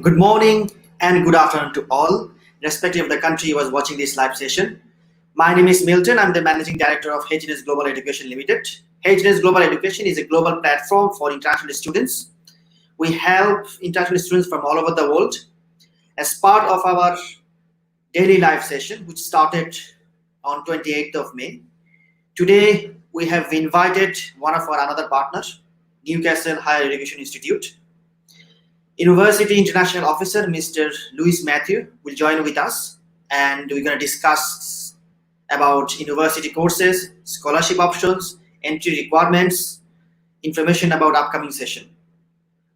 Good morning and good afternoon to all, irrespective of the country you was watching this live session. My name is Milton. I'm the Managing Director of HNS Global Education Limited. HNS Global Education is a global platform for international students. We help international students from all over the world. As part of our daily live session, which started on 28th of May, today we have invited one of our another partners, Newcastle Higher Education Institute. University International Officer, Mr. Louis Matthew, will join with us, and we're going to discuss about university courses, scholarship options, entry requirements, information about upcoming session.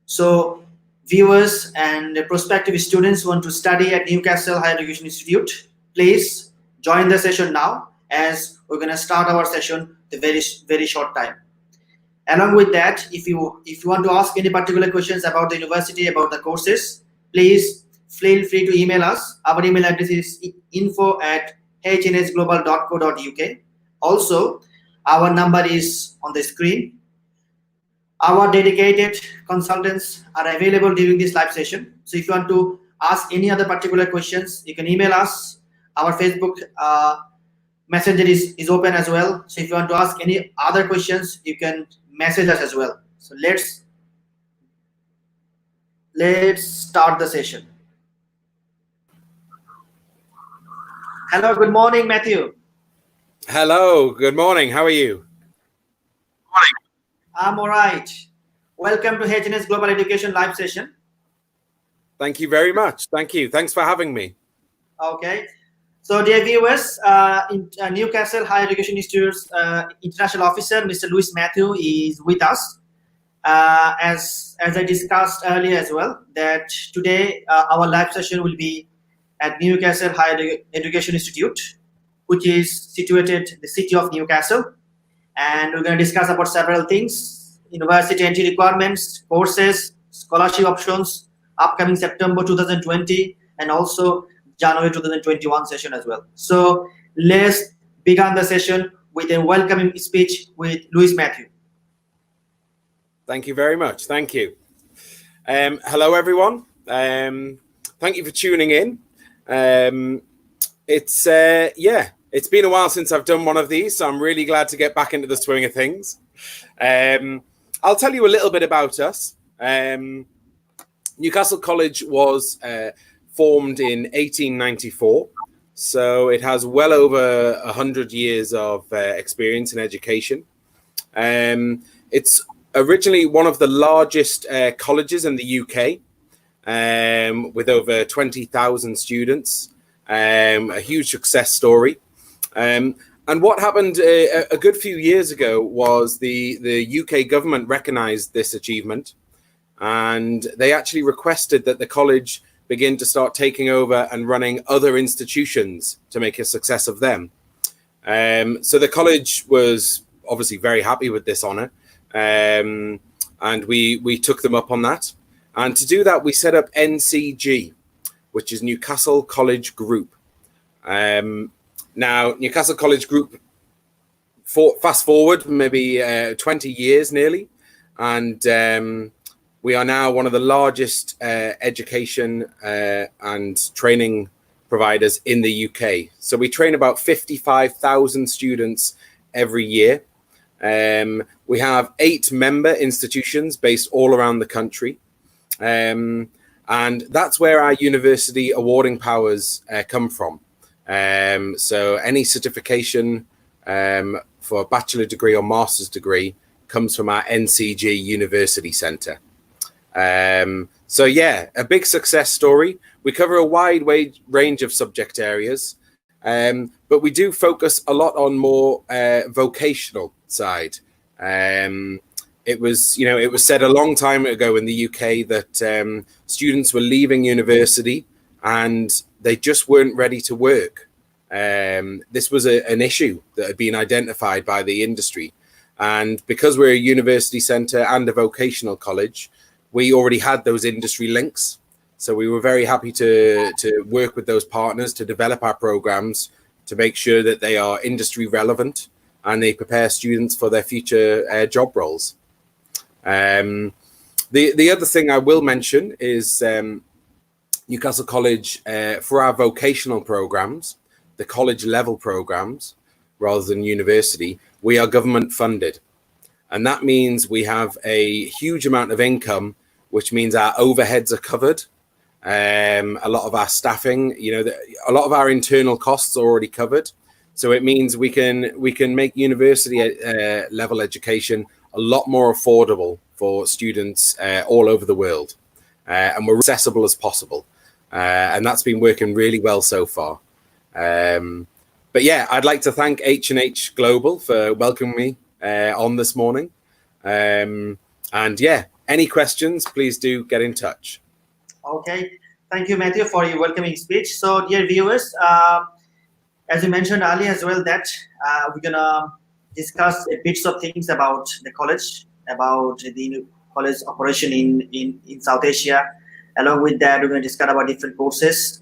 So viewers and prospective students who want to study at Newcastle Higher Education Institute, please join the session now, as we're going to start our session the very short time. Along with that, if you want to ask any particular questions about the university, about the courses, please feel free to email us. Our email address is info@hnsglobal.co.uk. Also, our number is on the screen. Our dedicated consultants are available during this live session. So if you want to ask any other particular questions, you can email us. Our Facebook Messenger is open as well. So if you want to ask any other questions, you can message us as well. So let's start the session. Hello, good morning, Matthew. Hello, good morning. How are you? I'm all right. Welcome to HNS Global Education live session. Thank you very much. Thank you. Thanks for having me. Okay. So, dear viewers, Newcastle Higher Education Institute's International Officer, Mr. Louis Matthew, is with us. As I discussed earlier as well, that today our live session will be at Newcastle Higher Education Institute, which is situated in the city of Newcastle. And we're going to discuss about several things: university entry requirements, courses, scholarship options, upcoming September 2020, and also January 2021 session as well. So let's begin the session with a welcoming speech with Louis Matthew. Thank you very much. Thank you. Hello, everyone. Thank you for tuning in. It's been a while since I've done one of these, so I'm really glad to get back into the swing of things. I'll tell you a little bit about us. Newcastle College was formed in 1894, so it has well over 100 years of experience in education. It's originally one of the largest colleges in the UK, with over 20,000 students, a huge success story. And what happened a good few years ago was the UK government recognised this achievement, and they actually requested that the college begin to start taking over and running other institutions to make a success of them. So the college was obviously very happy with this honour, and we took them up on that. And to do that, we set up NCG, which is Newcastle College Group. Now, Newcastle College Group, fast forward maybe 20 years nearly, and we are now one of the largest education and training providers in the UK. So we train about 55,000 students every year. We have 8 member institutions based all around the country. And that's where our university awarding powers come from. So any certification for a bachelor degree or master's degree comes from our NCG University Centre. So yeah, a big success story. We cover a wide range of subject areas, but we do focus a lot on more vocational side. It was said a long time ago in the UK that students were leaving university and they just weren't ready to work. This was an issue that had been identified by the industry. And because we're a university centre and a vocational college, we already had those industry links. So we were very happy to work with those partners to develop our programs to make sure that they are industry relevant and they prepare students for their future job roles. The other thing I will mention is Newcastle College, for our vocational programs, the college level programs, rather than university, we are government funded. And that means we have a huge amount of income, which means our overheads are covered. A lot of our staffing, a lot of our internal costs are already covered. So it means we can make university level education a lot more affordable for students all over the world. And we're accessible as possible. And that's been working really well so far. But yeah, I'd like to thank H&H Global for welcoming me on this morning. And yeah, any questions, please do get in touch. Okay, thank you, Matthew, for your welcoming speech. So, dear viewers, as you mentioned earlier as well, that we're gonna discuss bits of things about the college, about the college operation in South Asia. Along with that, we're going to discuss about different courses.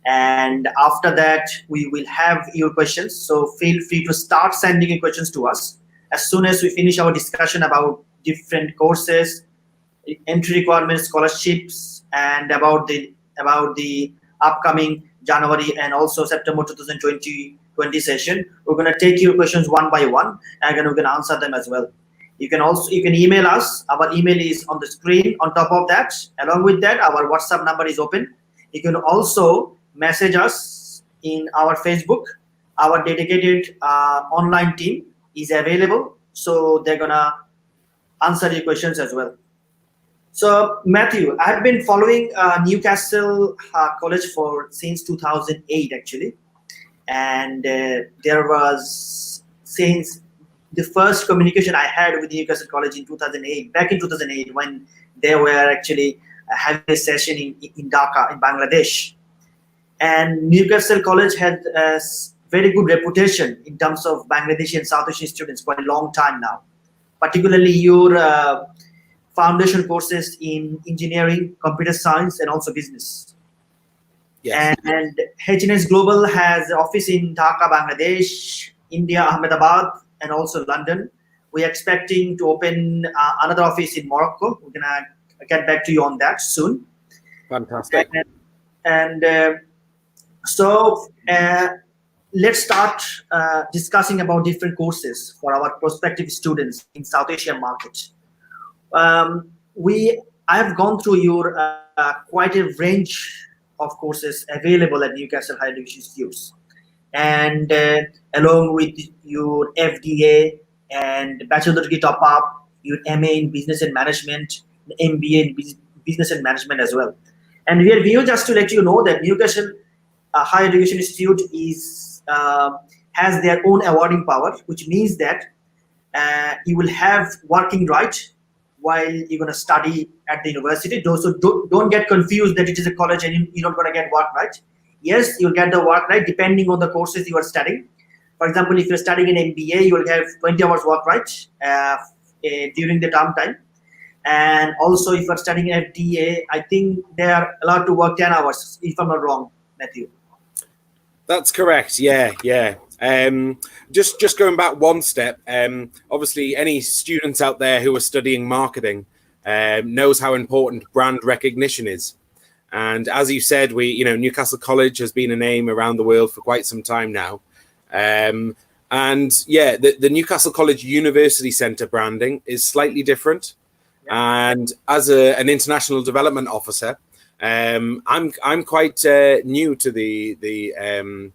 And after that, we will have your questions. So feel free to start sending your questions to us as soon as we finish our discussion about different courses, entry requirements, scholarships, and about the upcoming January and also September 2020 session. We're going to take your questions one by one, and we're going to answer them as well. You can email us. Our email is on the screen. On top of that, along with that, our WhatsApp number is open. You can also message us in our Facebook. Our dedicated online team is available, so they're gonna answer your questions as well. So Matthew, I've been following Newcastle College since 2008 actually, and there was since the first communication I had with Newcastle College in 2008, back in 2008, when they were actually having a session in Dhaka, in Bangladesh. And Newcastle College had a very good reputation in terms of Bangladeshi and South Asian students for a long time now. Particularly your foundation courses in engineering, computer science, and also business. Yes. And H&S Global has an office in Dhaka, Bangladesh, India, Ahmedabad, and also London. We're expecting to open another office in Morocco. We're gonna get back to you on that soon. Fantastic. So let's start discussing about different courses for our prospective students in South Asian market. I have gone through your quite a range of courses available at Newcastle Higher Education Institutes, and along with your FDA and bachelor degree top up, your MA in Business and Management, MBA in Business and Management as well. And we are here just to let you know that Newcastle Higher Education Institute has their own awarding power, which means that you will have working right while you're going to study at the university. So don't get confused that it is a college and you're not going to get work right. Yes, you'll get the work right depending on the courses you are studying. For example, if you're studying an MBA, you will have 20 hours work right during the term time. And also, if you're studying FDA, I think they are allowed to work 10 hours, if I'm not wrong, Matthew. That's correct. Yeah. Just going back one step. Obviously, any students out there who are studying marketing knows how important brand recognition is. And as you said, Newcastle College has been a name around the world for quite some time now. And yeah, the Newcastle College University Centre branding is slightly different. Yeah. And as an international development officer, I'm quite new to the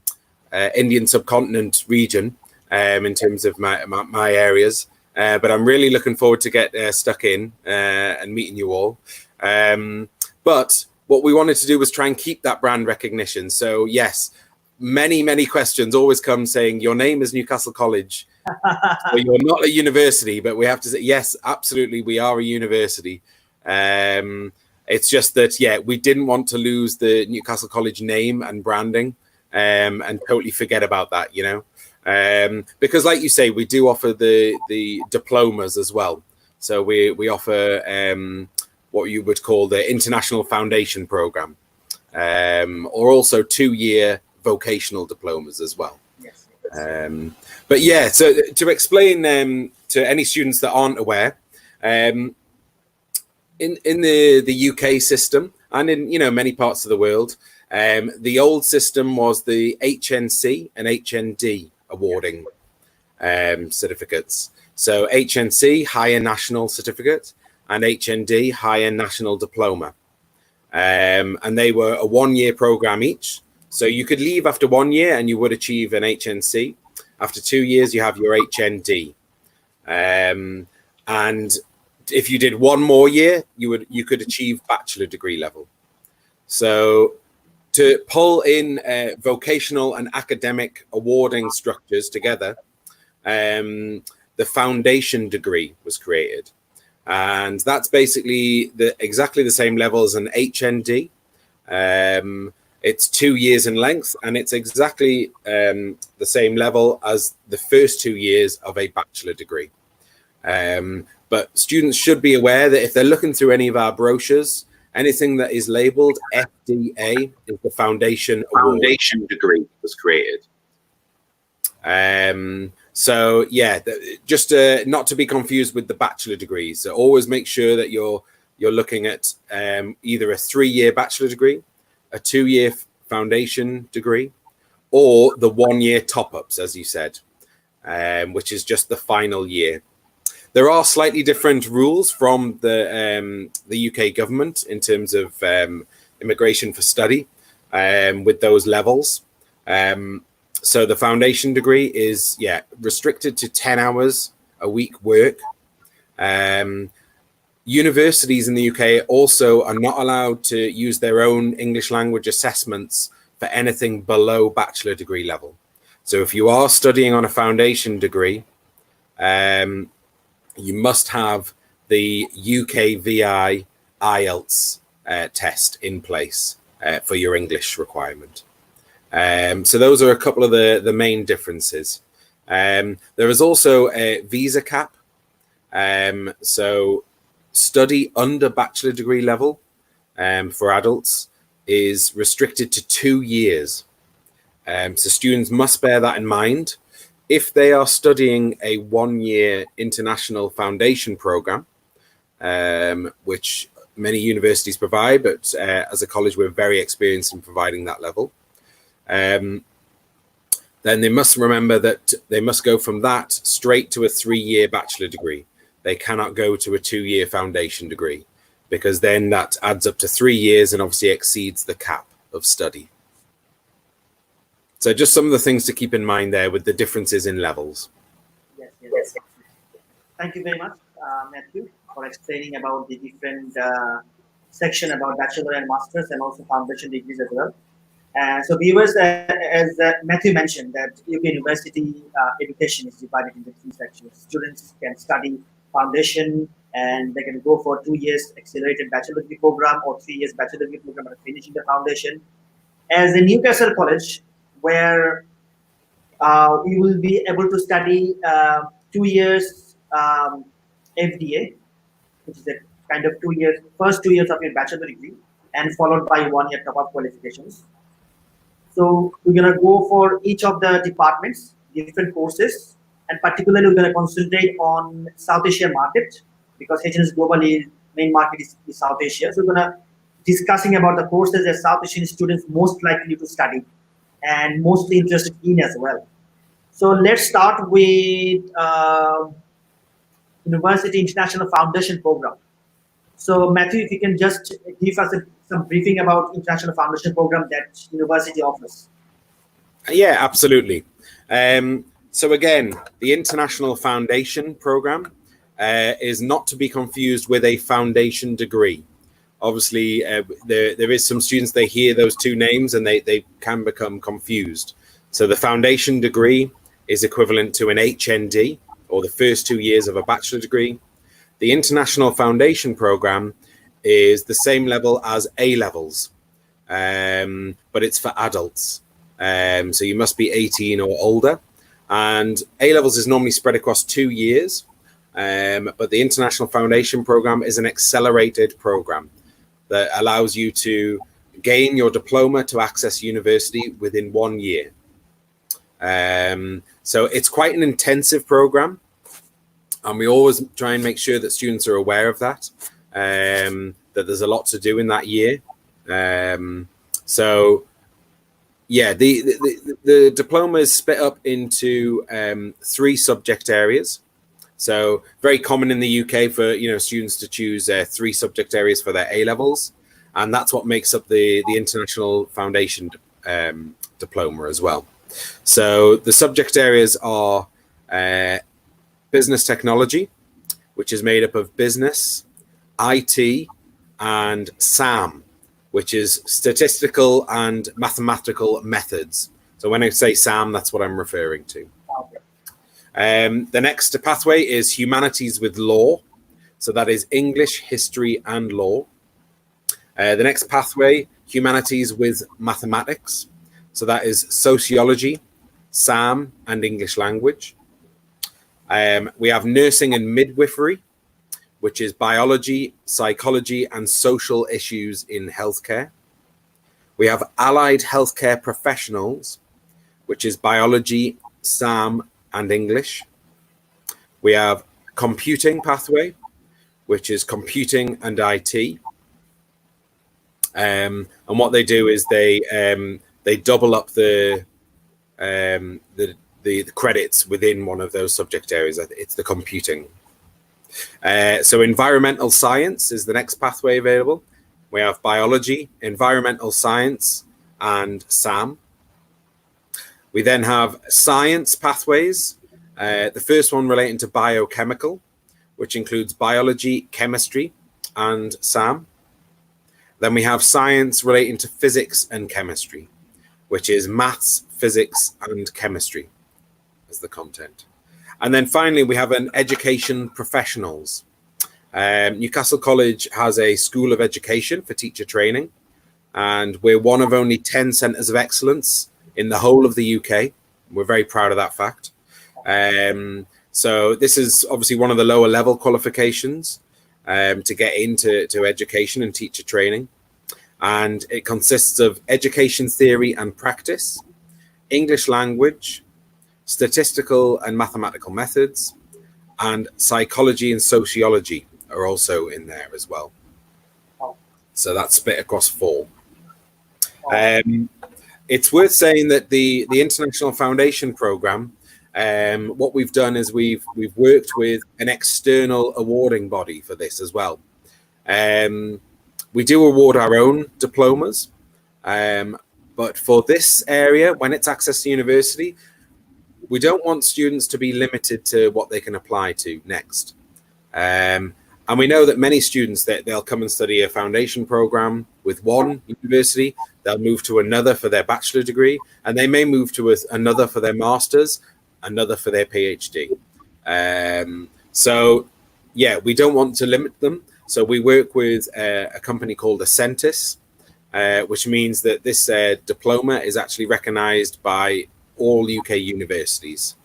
Indian subcontinent region in terms of my areas, but I'm really looking forward to get stuck in and meeting you all. But what we wanted to do was try and keep that brand recognition. So yes, many questions always come saying your name is Newcastle College. So you're not a university, but we have to say yes, absolutely, we are a university. It's just that, yeah, we didn't want to lose the Newcastle College name and branding and totally forget about that, because like you say, we do offer the diplomas as well. So we offer what you would call the International Foundation Program, or also 2-year vocational diplomas as well. Yes. But yeah, so to explain to any students that aren't aware, in the UK system, and in many parts of the world. The old system was the HNC and HND awarding certificates. So HNC, Higher National Certificate, and HND, Higher National Diploma. And they were a 1-year program each. So you could leave after 1 year and you would achieve an HNC. After 2 years, you have your HND. And if you did 1 more year, you could achieve bachelor degree level. So to pull in vocational and academic awarding structures together, the foundation degree was created. And that's basically exactly the same level as an HND. It's 2 years in length, and it's exactly the same level as the first 2 years of a bachelor degree. But students should be aware that if they're looking through any of our brochures, anything that is labeled FDA is the foundation degree was created. So yeah, just not to be confused with the bachelor degrees. So always make sure that you're looking at either a 3-year bachelor degree, a 2-year foundation degree, or the 1-year top-ups, as you said, which is just the final year. There are slightly different rules from the UK government in terms of immigration for study with those levels. So the foundation degree is restricted to 10 hours a week work. Universities in the UK also are not allowed to use their own English language assessments for anything below bachelor degree level. So if you are studying on a foundation degree, you must have the UK VI IELTS test in place for your English requirement. So those are a couple of the main differences. There is also a visa cap. So study under bachelor degree level for adults is restricted to 2 years. So students must bear that in mind. If they are studying a 1-year international foundation program, which many universities provide, but as a college, we're very experienced in providing that level. Then they must remember that they must go from that straight to a 3-year bachelor degree. They cannot go to a 2-year foundation degree, because then that adds up to 3 years and obviously exceeds the cap of study. So just some of the things to keep in mind there with the differences in levels. Yes. Thank you very much, Matthew, for explaining about the different section about bachelor and masters and also foundation degrees as well. So viewers, as Matthew mentioned, that UK University education is divided into 3 sections. Students can study foundation and they can go for 2 years accelerated bachelor degree program or 3 years bachelor degree program after finishing the foundation. As the Newcastle College, where we will be able to study 2 years FDA, which is a kind of 2 years, first 2 years of your bachelor degree, and followed by 1 year top-up qualifications. So we're going to go for each of the departments, different courses, and particularly we're going to concentrate on South Asia market, because HNS globally main market is South Asia. So we're going to discussing about the courses that South Asian students most likely to study and mostly interested in as well. So let's start with University International Foundation Program. So Matthew, if you can just give us some briefing about International Foundation Program that university offers. Yeah, absolutely. So again, the International Foundation Program is not to be confused with a foundation degree. Obviously, there is some students, they hear those 2 names and they can become confused. So the foundation degree is equivalent to an HND, or the first 2 years of a bachelor degree. The International Foundation Program is the same level as A-levels, but it's for adults. So you must be 18 or older. And A-levels is normally spread across 2 years, but the International Foundation Program is an accelerated program that allows you to gain your diploma to access university within 1 year. So it's quite an intensive program, and we always try and make sure that students are aware of that, that there's a lot to do in that year. So yeah, the diploma is split up into 3 subject areas. So very common in the UK for students to choose 3 subject areas for their A levels, and that's what makes up the International Foundation diploma as well. So the subject areas are business technology, which is made up of business, IT, and SAM, which is statistical and mathematical methods. So when I say SAM, that's what I'm referring to. The next pathway is humanities with law. So that is English, history, and law. The next pathway, humanities with mathematics. So that is sociology, SAM, and English language. We have nursing and midwifery, which is biology, psychology, and social issues in healthcare. We have allied healthcare professionals, which is biology, SAM, and English. We have computing pathway, which is computing and IT. And what they do is they double up the credits within one of those subject areas. It's the computing. So environmental science is the next pathway available. We have biology, environmental science, and SAM. We then have science pathways. The first one relating to biochemical, which includes biology, chemistry, and SAM. Then we have science relating to physics and chemistry, which is maths, physics, and chemistry as the content. And then finally, we have an education professionals. Newcastle College has a school of education for teacher training, and we're one of only 10 centres of excellence in the whole of the UK. We're very proud of that fact. So this is obviously one of the lower level qualifications to get into education and teacher training. And it consists of education theory and practice, English language, statistical and mathematical methods, and psychology and sociology are also in there as well. So that's split across 4. It's worth saying that the International Foundation Programme, what we've done is we've worked with an external awarding body for this as well. We do award our own diplomas, but for this area, when it's access to university, we don't want students to be limited to what they can apply to next. And we know that many students, they'll come and study a foundation program with one university, they'll move to another for their bachelor degree, and they may move to another for their master's, another for their PhD. So yeah, we don't want to limit them. So we work with a company called Ascentis, which means that this diploma is actually recognized by all UK universities.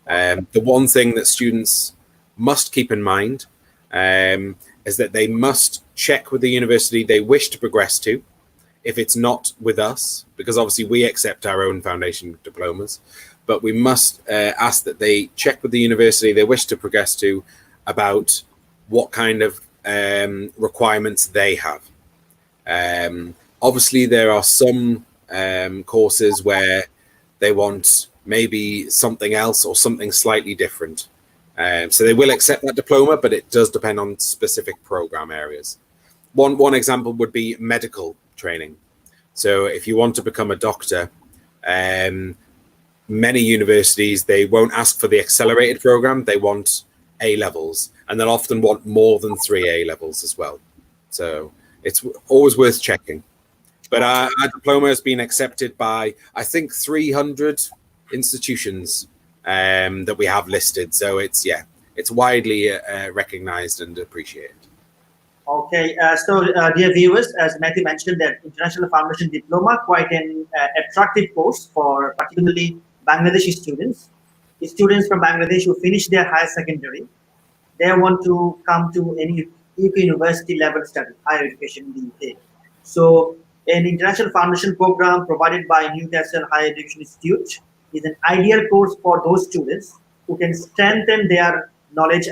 The one thing that students must keep in mind is that they must check with the university they wish to progress to if it's not with us, because obviously we accept our own foundation diplomas, but we must ask that they check with the university they wish to progress to about what kind of requirements they have. Obviously there are some courses where they want maybe something else or something slightly different. So they will accept that diploma, but it does depend on specific program areas. One example would be medical training. So if you want to become a doctor, many universities, they won't ask for the accelerated program, they want A levels, and they'll often want more than 3 A levels as well. So it's always worth checking. But our diploma has been accepted by, I think, 300 institutions that we have listed. So it's widely recognized and appreciated. Okay, dear viewers, as Matthew mentioned, that International Foundation Diploma, quite an attractive course for particularly Bangladeshi students. The students from Bangladesh who finish their higher secondary, they want to come to any UK university level study, higher education in the UK. So an International Foundation program provided by Newcastle Higher Education Institute is an ideal course for those students who can strengthen their knowledge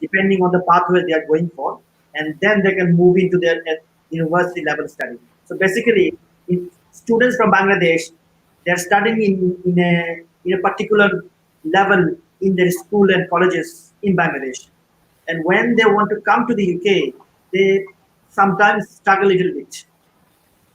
depending on the pathway they are going for, and then they can move into their university level study. So basically, students from Bangladesh, they're studying in a particular level in their school and colleges in Bangladesh. And when they want to come to the UK, they sometimes struggle a little bit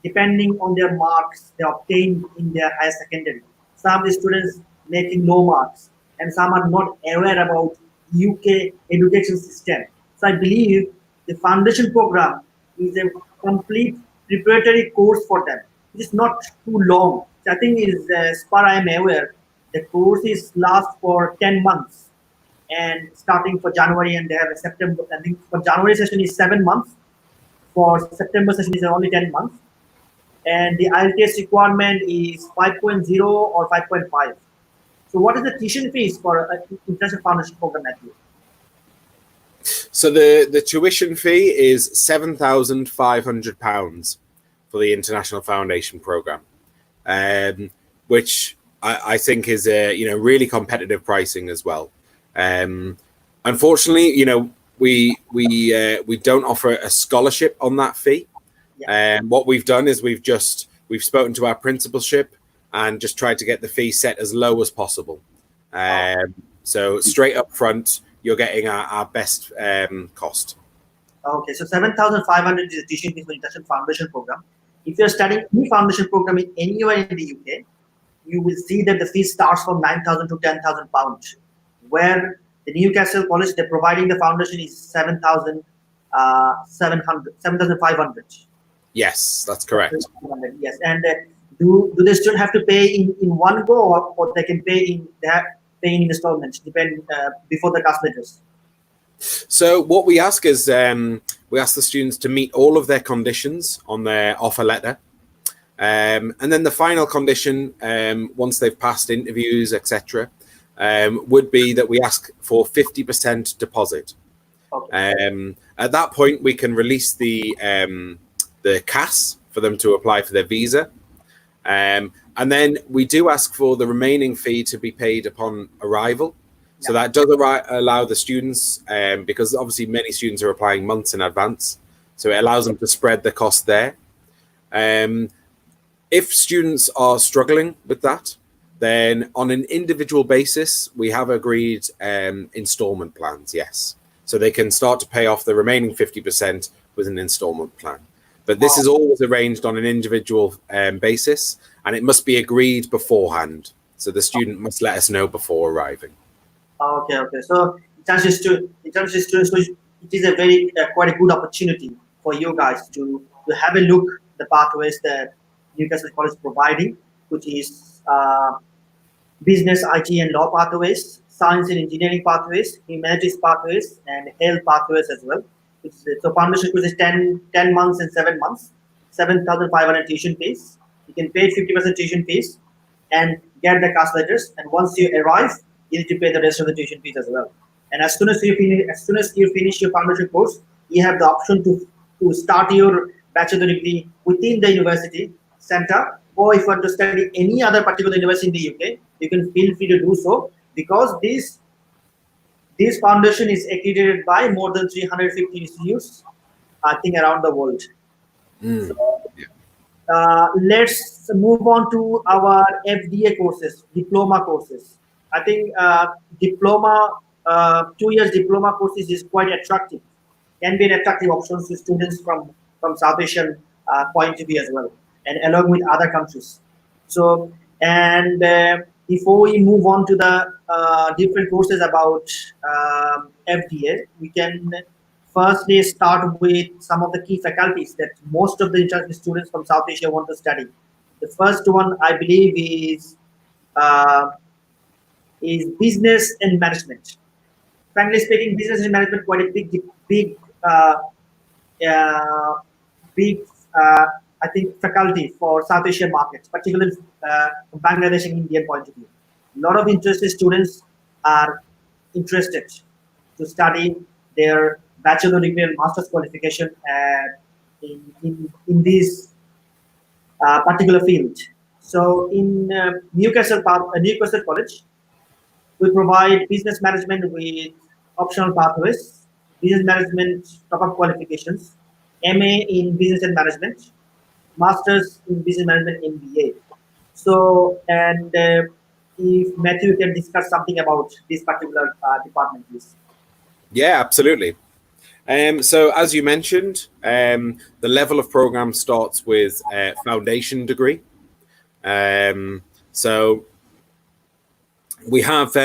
depending on their marks they obtained in their higher secondary. Some of the students making low marks, and some are not aware about UK education system. So I believe the foundation program is a complete preparatory course for them. It is not too long. So I think is as far I am aware, the course is last for 10 months and starting for January, and they have a September. I think for January session is 7 months. For September session is only 10 months, and the IELTS requirement is 5.0 or 5.5. So what is the tuition fees for an international foundation program at you? So the tuition fee is £7,500 for the International Foundation Program, which I think is a really competitive pricing as well. Unfortunately, we don't offer a scholarship on that fee. Yeah. What we've done is we've spoken to our principalship and just tried to get the fee set as low as possible. So straight up front, you're getting our best cost. Okay, so 7,500 is the tuition fees for international foundation program. If you're studying any foundation program in anywhere in the UK, you will see that the fee starts from 9,000 to 10,000 pounds. Where the Newcastle College, they're providing the foundation is 7,500. Yes, that's correct. Yes, and do they still have to pay in one go, or they can pay in installments, before the class letters? So what we ask is we ask the students to meet all of their conditions on their offer letter, and then the final condition, once they've passed interviews, etc., would be that we ask for 50% deposit. Okay. At that point, we can release the CAS for them to apply for their visa. And then we do ask for the remaining fee to be paid upon arrival. So that does allow the students, because obviously many students are applying months in advance, so it allows them to spread the cost there. If students are struggling with that, then on an individual basis, we have agreed installment plans, yes. So they can start to pay off the remaining 50% with an installment plan. But this is always arranged on an individual basis, and it must be agreed beforehand. So the student must let us know before arriving. Okay. So it is a very quite a good opportunity for you guys to have a look at the pathways that Newcastle College is providing, which is business, IT, and law pathways, science and engineering pathways, humanities pathways, and health pathways as well. So foundation course is 10 months and 7 months, 7,500 tuition fees. You can pay 50% tuition fees and get the class letters. And once you arrive, you need to pay the rest of the tuition fees as well. And as soon as you finish your foundation course, you have the option to start your bachelor degree within the university center, or if you want to study any other particular university in the UK, you can feel free to do so, because this foundation is accredited by more than 350 institutes, I think, around the world. So, let's move on to our FDA courses, diploma courses. I think diploma, 2 years diploma courses is quite attractive. Can be an attractive option to students from South Asian point of view as well, and along with other countries. So, and before we move on to the different courses about FDA, we can firstly start with some of the key faculties that most of the international students from South Asia want to study. The first one, I believe, is business and management. Frankly speaking, business and management quite a big I think faculty for South Asian markets, particularly from Bangladesh and Indian point of view. A lot of interested students are interested to study their bachelor degree and master's qualification in this particular field. So in Newcastle College, we provide business management with optional pathways, business management top-up qualifications, MA in Business and Management, Masters in Business Management in BA. So, and if Matthew you can discuss something about this particular department, please. Yeah, absolutely. So as you mentioned, the level of program starts with a foundation degree. So we have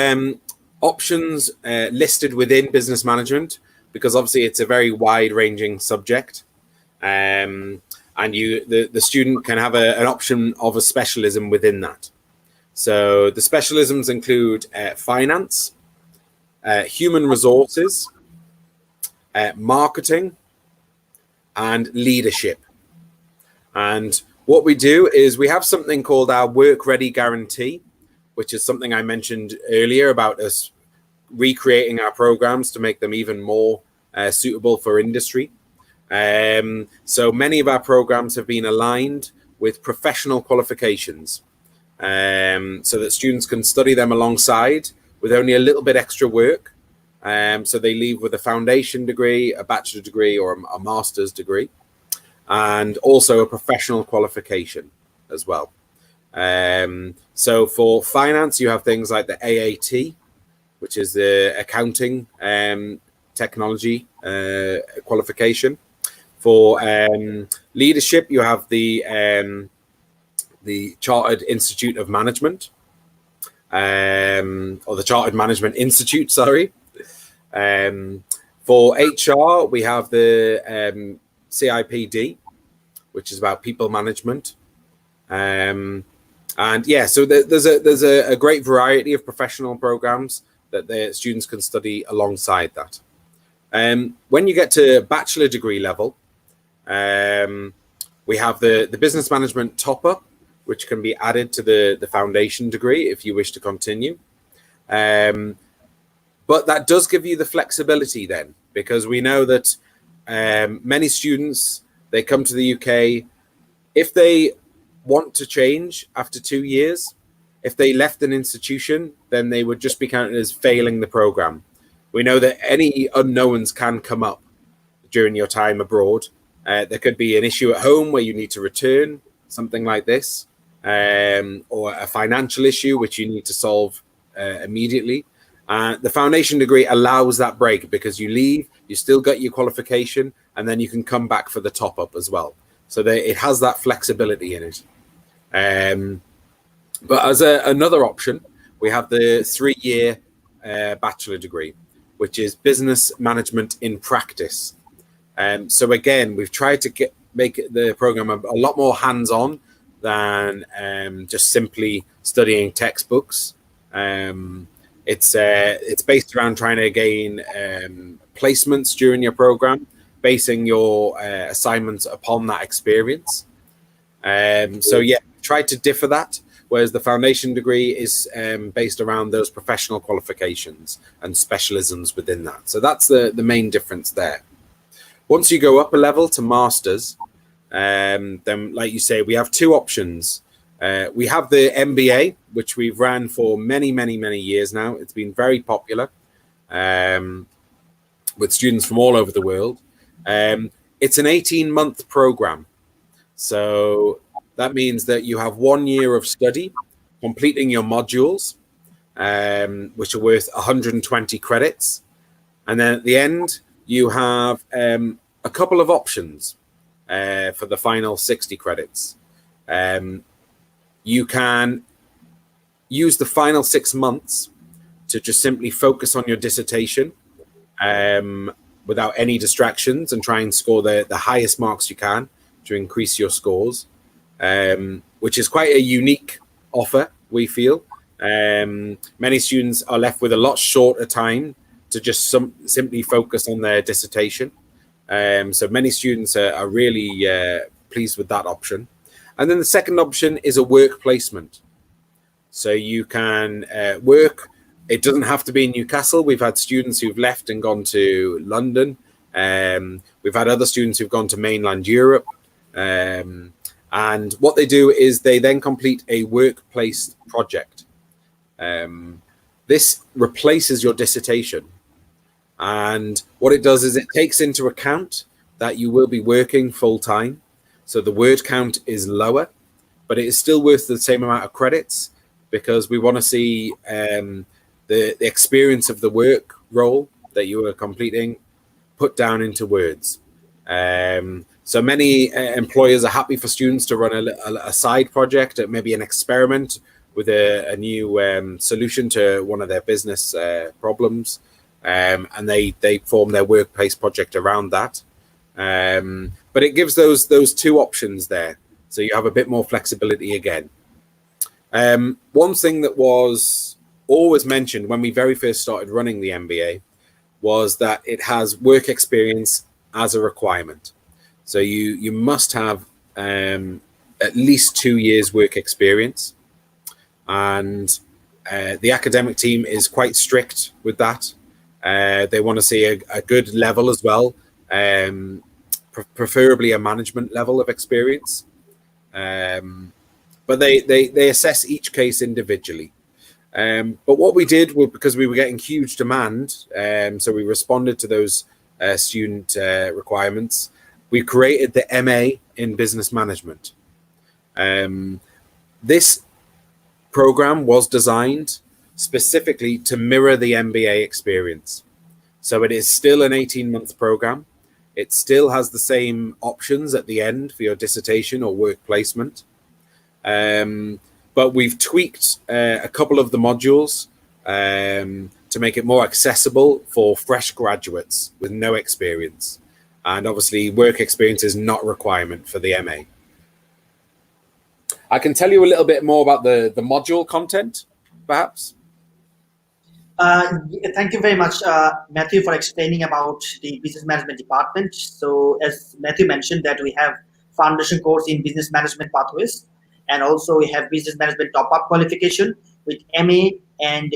options listed within business management because obviously it's a very wide-ranging subject, and the student can have an option of a specialism within that. So the specialisms include finance, human resources, marketing, and leadership. And what we do is we have something called our work ready guarantee, which is something I mentioned earlier about us recreating our programs to make them even more suitable for industry. So many of our programs have been aligned with professional qualifications, so that students can study them alongside with only a little bit extra work. So they leave with a foundation degree, a bachelor degree, or a master's degree, and also a professional qualification as well. So for finance, you have things like the AAT, which is the accounting technology qualification. For leadership, you have the Chartered Institute of Management, or the Chartered Management Institute, sorry. For HR, we have the CIPD, which is about people management. And yeah, so there's a great variety of professional programs that the students can study alongside that. When you get to bachelor degree level, we have the business management topper, which can be added to the foundation degree if you wish to continue. But that does give you the flexibility then, because we know that many students, they come to the UK, if they want to change after 2 years, if they left an institution, then they would just be counted as failing the program. We know that any unknowns can come up during your time abroad. There could be an issue at home where you need to return, something like this, or a financial issue which you need to solve immediately. The foundation degree allows that break because you leave, you still got your qualification, and then you can come back for the top up as well. So it has that flexibility in it. But as another option, we have the 3-year bachelor degree, which is business management in practice. So again, we've tried to make the program a lot more hands-on than just simply studying textbooks. It's based around trying to gain placements during your program, basing your assignments upon that experience. So yeah, try to differ that, whereas the foundation degree is based around those professional qualifications and specialisms within that. So that's the main difference there. Once you go up a level to masters, then like you say, we have 2 options. We have the MBA, which we've ran for many, many, many years now. It's been very popular with students from all over the world. It's an 18-month program. So that means that you have 1 year of study, completing your modules, which are worth 120 credits. And then at the end, you have a couple of options for the final 60 credits. You can use the final 6 months to just simply focus on your dissertation without any distractions and try and score the highest marks you can to increase your scores, which is quite a unique offer, we feel. Many students are left with a lot shorter time to just simply focus on their dissertation. So many students are really pleased with that option. And then the second option is a work placement. So you can work. It doesn't have to be in Newcastle. We've had students who've left and gone to London. We've had other students who've gone to mainland Europe. And what they do is they then complete a work-placed project. This replaces your dissertation. And what it does is it takes into account that you will be working full time. So the word count is lower, but it is still worth the same amount of credits because we want to see the experience of the work role that you are completing put down into words. So many employers are happy for students to run a side project, maybe an experiment with a new solution to one of their business problems, and they form their workplace project around that. But it gives those two options there, so you have a bit more flexibility again. One thing that was always mentioned when we very first started running the MBA was that it has work experience as a requirement. So you must have at least 2 years work experience, and the academic team is quite strict with that. They want to see a good level as well, preferably a management level of experience. But they assess each case individually. But what we did was, because we were getting huge demand, so we responded to those student requirements. We created the MA in Business Management. This program was designed specifically to mirror the MBA experience. So it is still an 18-month program. It still has the same options at the end for your dissertation or work placement. But we've tweaked a couple of the modules to make it more accessible for fresh graduates with no experience. And obviously, work experience is not a requirement for the MA. I can tell you a little bit more about the module content, perhaps. Thank you very much, Matthew, for explaining about the business management department. So as Matthew mentioned, that we have foundation course in business management pathways, and also we have business management top-up qualification with MA and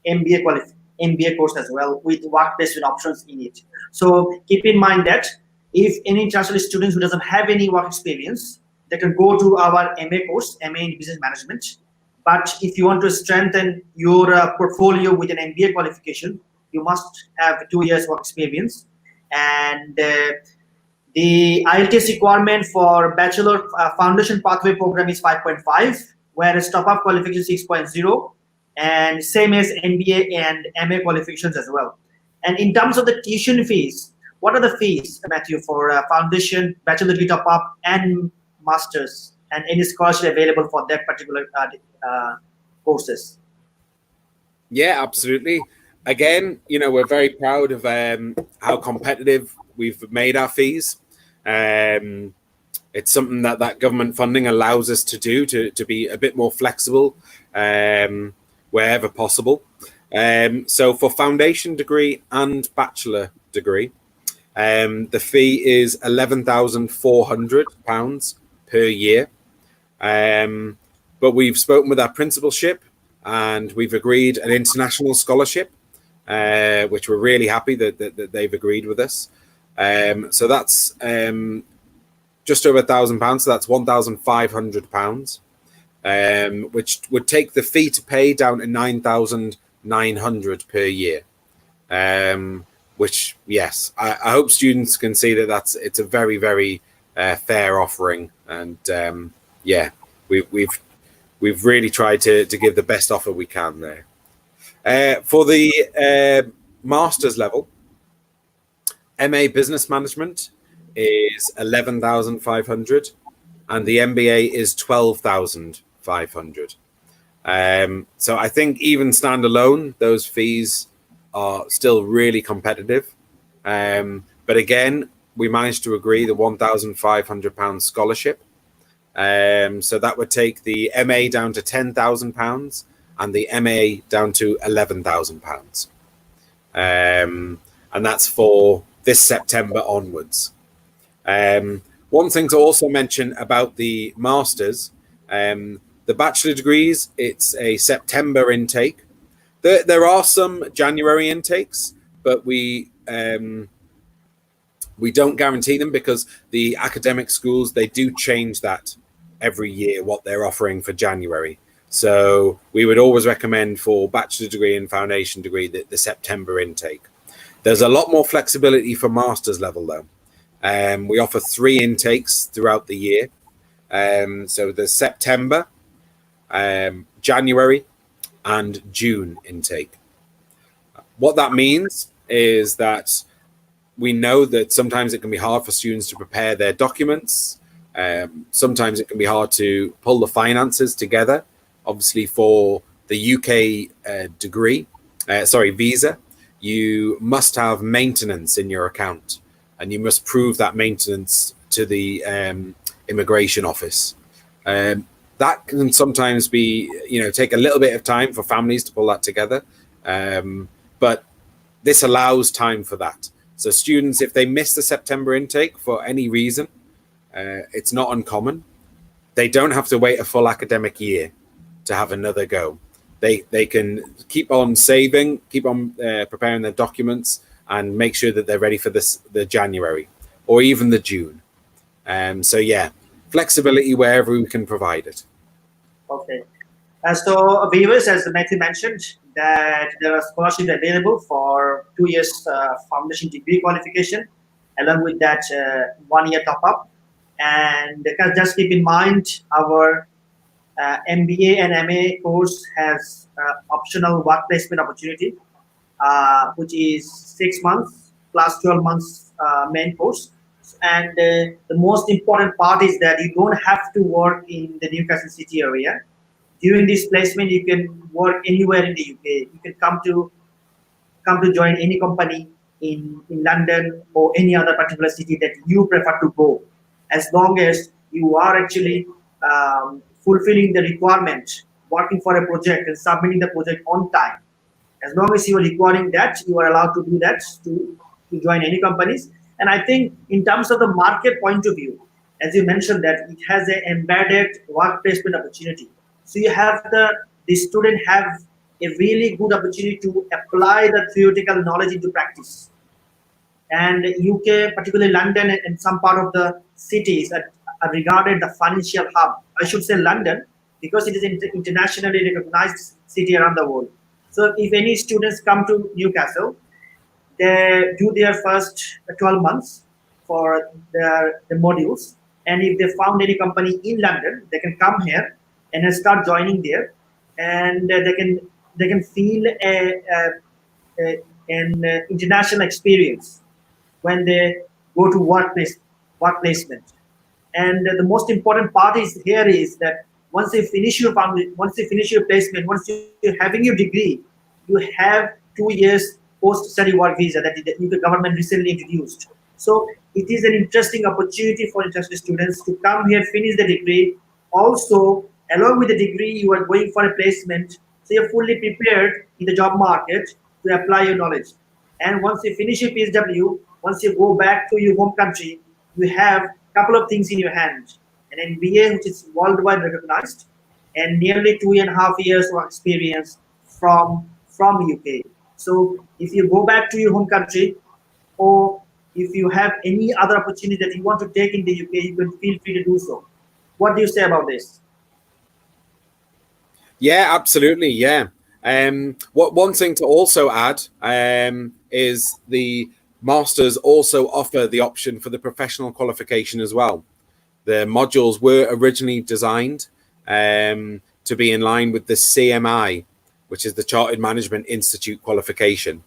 MBA course as well, with work-based options in it. So keep in mind that if any international students who doesn't have any work experience, they can go to our MA course, MA in business management. But if you want to strengthen your portfolio with an MBA qualification, you must have 2 years work experience. And the IELTS requirement for Bachelor Foundation Pathway program is 5.5, whereas top-up qualification 6.0, and same as MBA and MA qualifications as well. And in terms of the tuition fees, what are the fees, Matthew, for Foundation, Bachelor degree top-up, and Masters, and any scholarship available for that particular courses? Yeah, absolutely. Again, we're very proud of how competitive we've made our fees. It's something that government funding allows us to do, to be a bit more flexible wherever possible. So for foundation degree and bachelor degree, the fee is £11,400 per year. But we've spoken with our principalship and we've agreed an international scholarship, which we're really happy that they've agreed with us. So that's just over £1,000. So that's £1,500, which would take the fee to pay down to £9,900 per year. Which, yes, I hope students can see that it's a very, very fair offering. And yeah, we've really tried to give the best offer we can there. For the master's level, MA Business Management is 11,500 and the MBA is 12,500. So I think even standalone, those fees are still really competitive. But again, we managed to agree the £1,500 scholarship. So that would take the MA down to £10,000 and the MA down to £11,000. And that's for this September onwards. One thing to also mention about the masters, the bachelor degrees, it's a September intake. There are some January intakes, but we don't guarantee them because the academic schools, they do change that every year, what they're offering for January. So we would always recommend for bachelor degree and foundation degree the September intake. There's a lot more flexibility for master's level though. We offer 3 intakes throughout the year. So there's September, January, and June intake. What that means is that we know that sometimes it can be hard for students to prepare their documents. Sometimes it can be hard to pull the finances together. Obviously, for the UK visa, you must have maintenance in your account, and you must prove that maintenance to the immigration office. That can sometimes be, take a little bit of time for families to pull that together. But this allows time for that. So students, if they miss the September intake for any reason, it's not uncommon. They don't have to wait a full academic year to have another go. They can keep on saving, keep on preparing their documents, and make sure that they're ready for the January or even the June. So yeah, flexibility wherever we can provide it. Okay. So viewers, as Matthew mentioned, that there are scholarships available for 2 years foundation degree qualification, along with that 1 year top up. And just keep in mind, our MBA and MA course has optional work placement opportunity, which is 6 months plus 12 months main course. And the most important part is that you don't have to work in the Newcastle City area. During this placement, you can work anywhere in the UK. You can come to join any company in London or any other particular city that you prefer to go, as long as you are actually fulfilling the requirement, working for a project and submitting the project on time. As long as you are requiring that, you are allowed to do that to join any companies. And I think in terms of the market point of view, as you mentioned, that it has an embedded work placement opportunity. So you have the student have a really good opportunity to apply the theoretical knowledge into practice. And UK, particularly London and some part of the cities are regarded the financial hub. I should say London, because it is an internationally recognized city around the world. So if any students come to Newcastle, they do their first 12 months for the modules. And if they found any company in London, they can come here and then start joining there. And they can feel an international experience when they go to work placement. And the most important part is that once you finish your placement, once you're having your degree, you have 2 years post-study work visa that the government recently introduced. So it is an interesting opportunity for international students to come here, finish the degree. Also, along with the degree, you are going for a placement, so you're fully prepared in the job market to apply your knowledge. And once you finish your PSW, once you go back to your home country, you have a couple of things in your hand: an MBA, which is worldwide recognized, and nearly 2.5 years of experience from UK. So if you go back to your home country, or if you have any other opportunity that you want to take in the UK, you can feel free to do so. What do you say about this? Yeah, absolutely. Yeah. One thing to also add is the masters also offer the option for the professional qualification as well. The modules were originally designed to be in line with the CMI, which is the Chartered Management Institute qualification.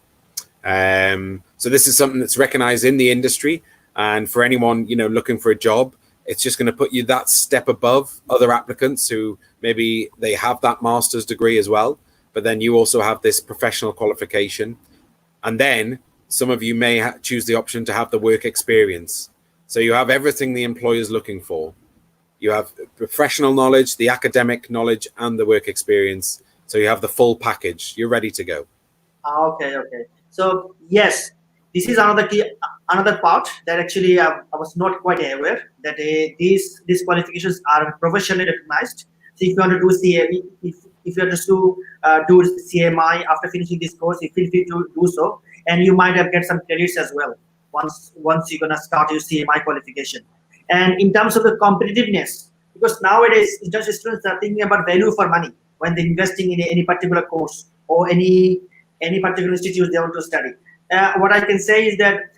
So this is something that's recognized in the industry, and for anyone looking for a job, it's just going to put you that step above other applicants who maybe they have that master's degree as well, but then you also have this professional qualification. And then some of you may choose the option to have the work experience. So you have everything the employer is looking for. You have professional knowledge, the academic knowledge, and the work experience. So you have the full package. You're ready to go. Okay. So yes, this is another part that actually I was not quite aware that these qualifications are professionally recognized. So if you want to do CMI, if you want to do CMI after finishing this course, you feel free to do so, and you might have get some credits as well once you're gonna start your CMI qualification. And in terms of the competitiveness, because nowadays international students are thinking about value for money when they're investing in any particular course or any particular institute they want to study. What I can say is that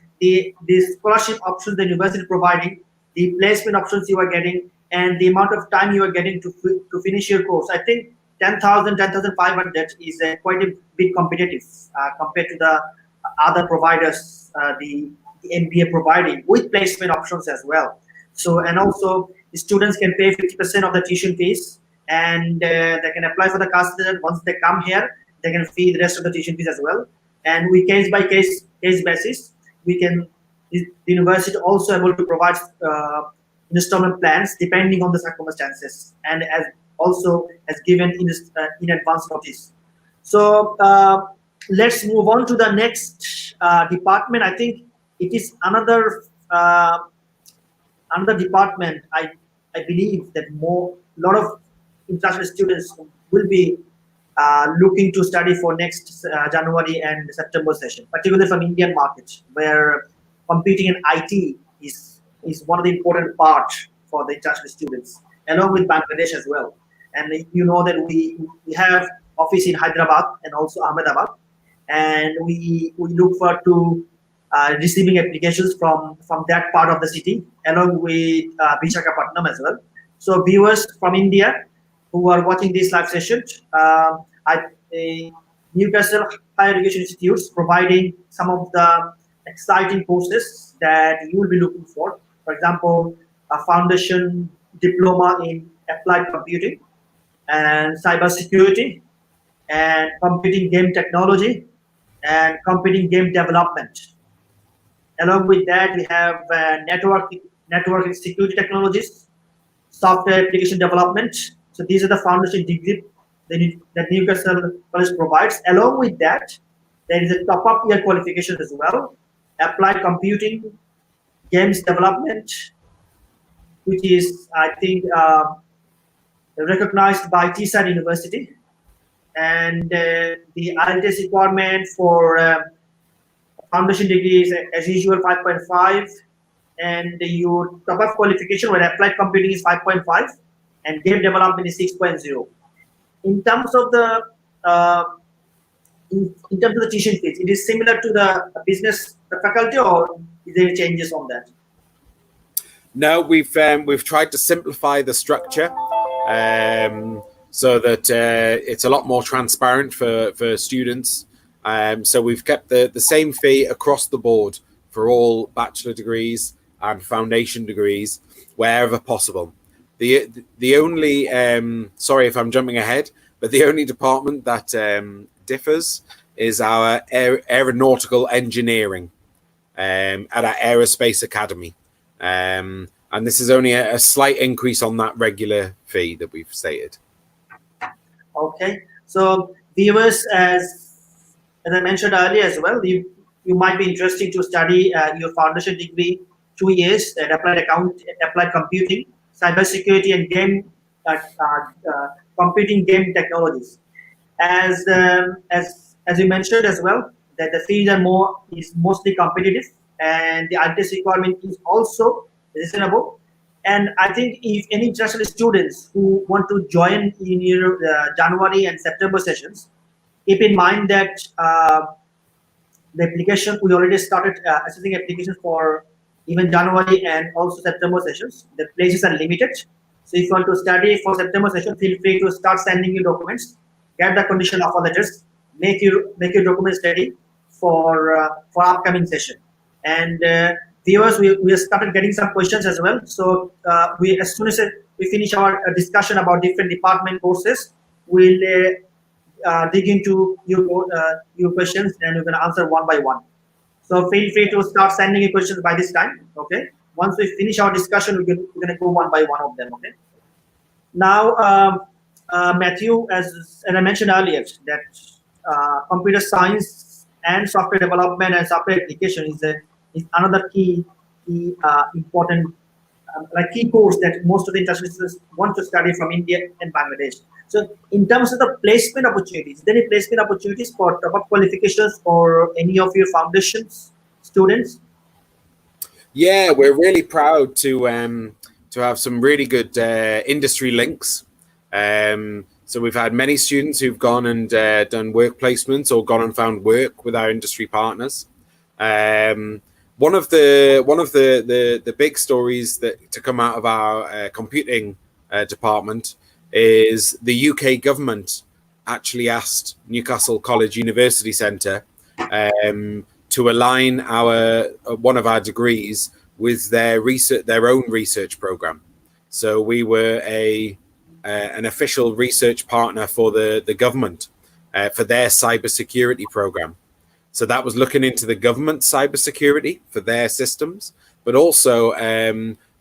the scholarship options the university providing, the placement options you are getting, and the amount of time you are getting to finish your course. I think 10,500 is quite a bit competitive compared to the other providers, the MBA providing with placement options as well. So, and also the students can pay 50% of the tuition fees, and they can apply for the custody. Once they come here, they can fee the rest of the tuition fees as well. And we case by case basis, we can, the university also able to provide installment plans depending on the circumstances, and as also as given in advance notice. So let's move on to the next department. I think it is another department. I believe that lot of international students will be looking to study for next January and September session, particularly from Indian market, where competing in IT is one of the important parts for the international students, along with Bangladesh as well. And you know that we have office in Hyderabad and also Ahmedabad, and we look forward to receiving applications from that part of the city, along with Visakhapatnam as well. So viewers from India who are watching this live session, Newcastle Higher Education Institutes providing some of the exciting courses that you will be looking for. For example, a foundation diploma in applied computing and cybersecurity, and computing game technology, and computing game development. Along with that, we have network security technologies, software application development. So these are the foundation degrees that Newcastle College provides. Along with that, there is a top-up year qualification as well, applied computing, games development, which is, I think, recognized by TSAT University, and the IELTS requirement for foundation degree is as usual 5.5, and your top-up qualification for applied computing is 5.5, and game development is 6.0. In terms of the in terms of the tuition fees, it is similar to the business faculty, or is there any changes on that? No, we've tried to simplify the structure so that it's a lot more transparent for students. So we've kept the same fee across the board for all bachelor degrees and foundation degrees wherever possible. The only sorry if I'm jumping ahead, but the only department that differs is our aeronautical engineering at our aerospace academy. And this is only a slight increase on that regular fee that we've stated. Okay, so viewers, as I mentioned earlier as well, you might be interested to study your foundation degree 2 years at applied computing, cybersecurity, and game computing game technologies. As you mentioned as well, that the fees are mostly competitive, and the IELTS requirement is also reasonable. And I think if any international students who want to join in your January and September sessions, keep in mind that the application, we already started assessing applications for even January and also September sessions. The places are limited. So if you want to study for September session, feel free to start sending your documents, get the condition offer letters, make your documents ready for upcoming session. And viewers, we have started getting some questions as well. So as soon as we finish our discussion about different department courses, we'll dig into your questions, and we're going to answer one by one. So feel free to start sending your questions by this time. Okay. Once we finish our discussion, we're going to go one by one of them. Okay. Now, Matthew, as I mentioned earlier, that computer science and software development and software application is another key important key course that most of the international students want to study from India and Bangladesh. So in terms of the placement opportunities, is there any placement opportunities for top-up qualifications for any of your foundations students? Yeah, we're really proud to have some really good industry links. So we've had many students who've gone and done work placements or gone and found work with our industry partners. one of the big stories that to come out of our computing department is the UK government actually asked Newcastle College University Centre to align one of our degrees with their own research program. So we were an official research partner for the government for their cybersecurity program. So that was looking into the government cybersecurity for their systems, but also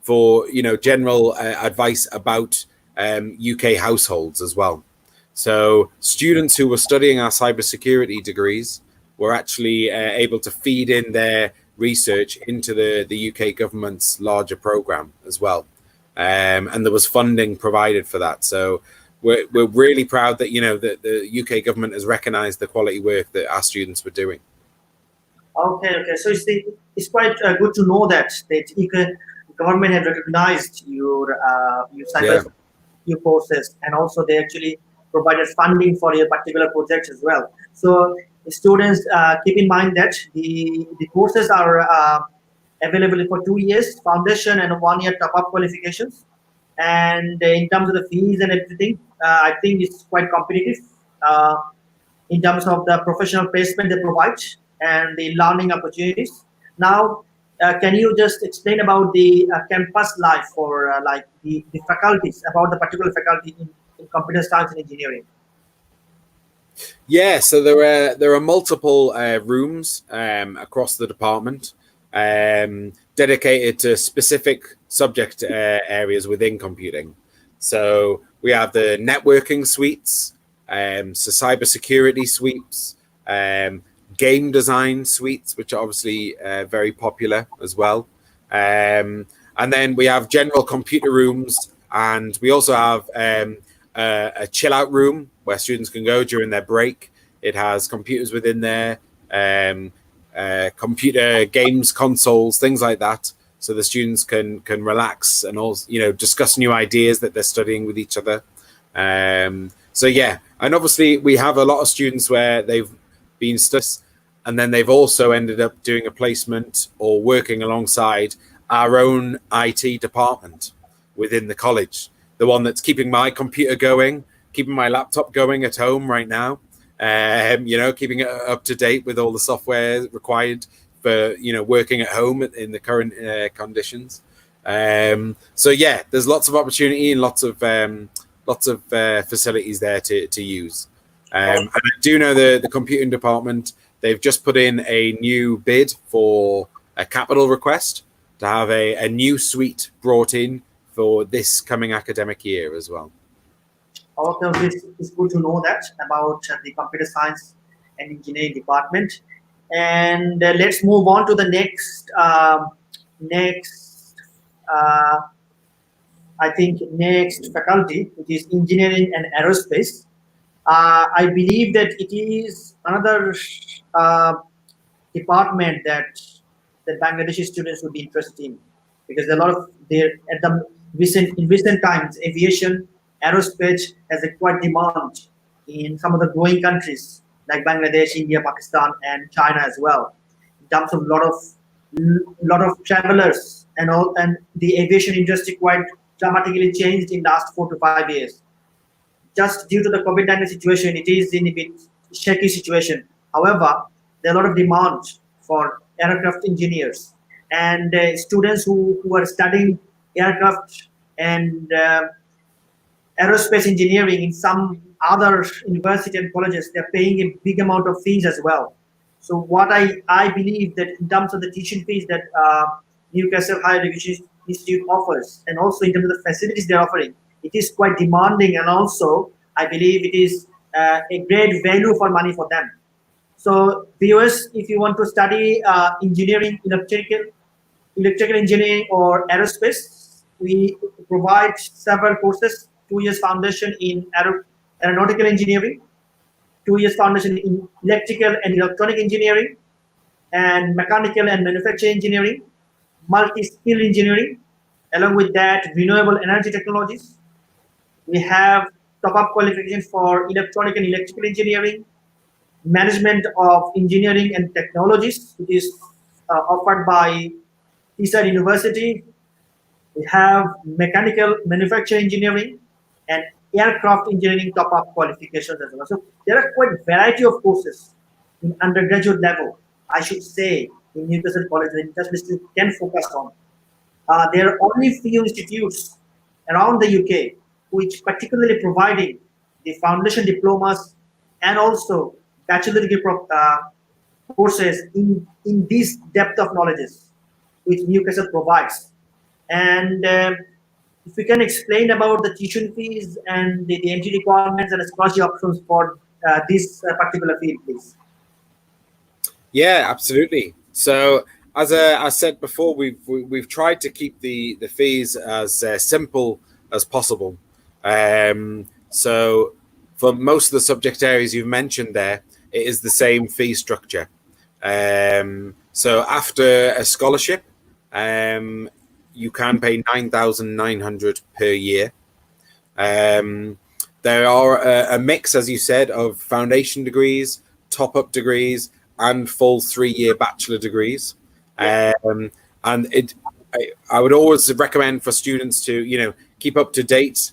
for general advice about UK households as well. So students who were studying our cybersecurity degrees were actually able to feed in their research into the UK government's larger program as well. And there was funding provided for that. So we're really proud that that the UK government has recognised the quality work that our students were doing. Okay. So it's quite good to know that the government has recognized your cyber your courses, and also they actually provided funding for your particular project as well. So students keep in mind that the courses are available for 2 years foundation and 1 year top-up qualifications. And in terms of the fees and everything, I think it's quite competitive in terms of the professional placement they provide and the learning opportunities. Now, can you just explain about the campus life for like the faculties, about the particular faculty in computer science and engineering? Yeah, so there are multiple rooms across the department dedicated to specific subject areas within computing. So we have the networking suites, so cybersecurity suites, game design suites, which are obviously very popular as well. And then we have general computer rooms, and we also have a chill out room where students can go during their break. It has computers within there, computer games consoles, things like that, so the students can relax and also discuss new ideas that they're studying with each other. So yeah, and obviously we have a lot of students where they've been studying and then they've also ended up doing a placement or working alongside our own IT department within the college, the one that's keeping my computer going, keeping my laptop going at home right now, keeping it up to date with all the software required for working at home in the current conditions. So yeah, there's lots of opportunity and lots of facilities there to use. And I do know the computing department, they've just put in a new bid for a capital request to have a new suite brought in for this coming academic year as well. Okay, it's good to know that about the computer science and engineering department. And let's move on to the next faculty, which is engineering and aerospace. I believe that it is another department that Bangladeshi students would be interested in, because a lot of in recent times, aviation, aerospace has a quite demand in some of the growing countries like Bangladesh, India, Pakistan, and China as well. In terms of lot of travelers and the aviation industry quite dramatically changed in last 4 to 5 years. Just due to the COVID-19 situation, it is in a bit shaky situation. However, there are a lot of demand for aircraft engineers and students who are studying aircraft and aerospace engineering in some other university and colleges. They're paying a big amount of fees as well. So what I believe that in terms of the tuition fees that Newcastle Higher Education Institute offers, and also in terms of the facilities they're offering, it is quite demanding, and also I believe it is a great value for money for them. So viewers, if you want to study engineering, electrical engineering or aerospace, we provide several courses: 2 years foundation in aeronautical engineering, 2 years foundation in electrical and electronic engineering, and mechanical and manufacturing engineering, multi-skill engineering, along with that renewable energy technologies. We have top-up qualifications for electronic and electrical engineering, management of engineering and technologies, which is offered by Teesside University. We have mechanical manufacturing engineering and aircraft engineering top-up qualifications as well. So there are quite a variety of courses in undergraduate level, I should say, in Newcastle College that international students can focus on. There are only few institutes around the UK which particularly providing the foundation diplomas and also bachelor degree courses in this depth of knowledges which Newcastle provides. And if we can explain about the tuition fees and the entry requirements and scholarship options for this particular field, please. Yeah, absolutely. So, as I said before, we've tried to keep the fees as simple as possible. So, for most of the subject areas you've mentioned there, it is the same fee structure. So, after a scholarship, you can pay 9,900 per year. There are a mix, as you said, of foundation degrees, top-up degrees, and full 3-year bachelor degrees. I would always recommend for students to, keep up to date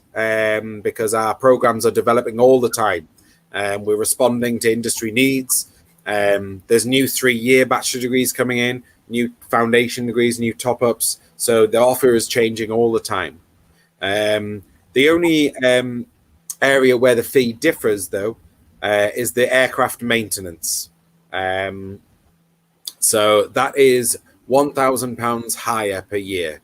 because our programs are developing all the time. We're responding to industry needs. There's new 3-year bachelor degrees coming in, new foundation degrees, new top-ups. So the offer is changing all the time. The only area where the fee differs, though, is the aircraft maintenance. So that is £1,000 higher per year.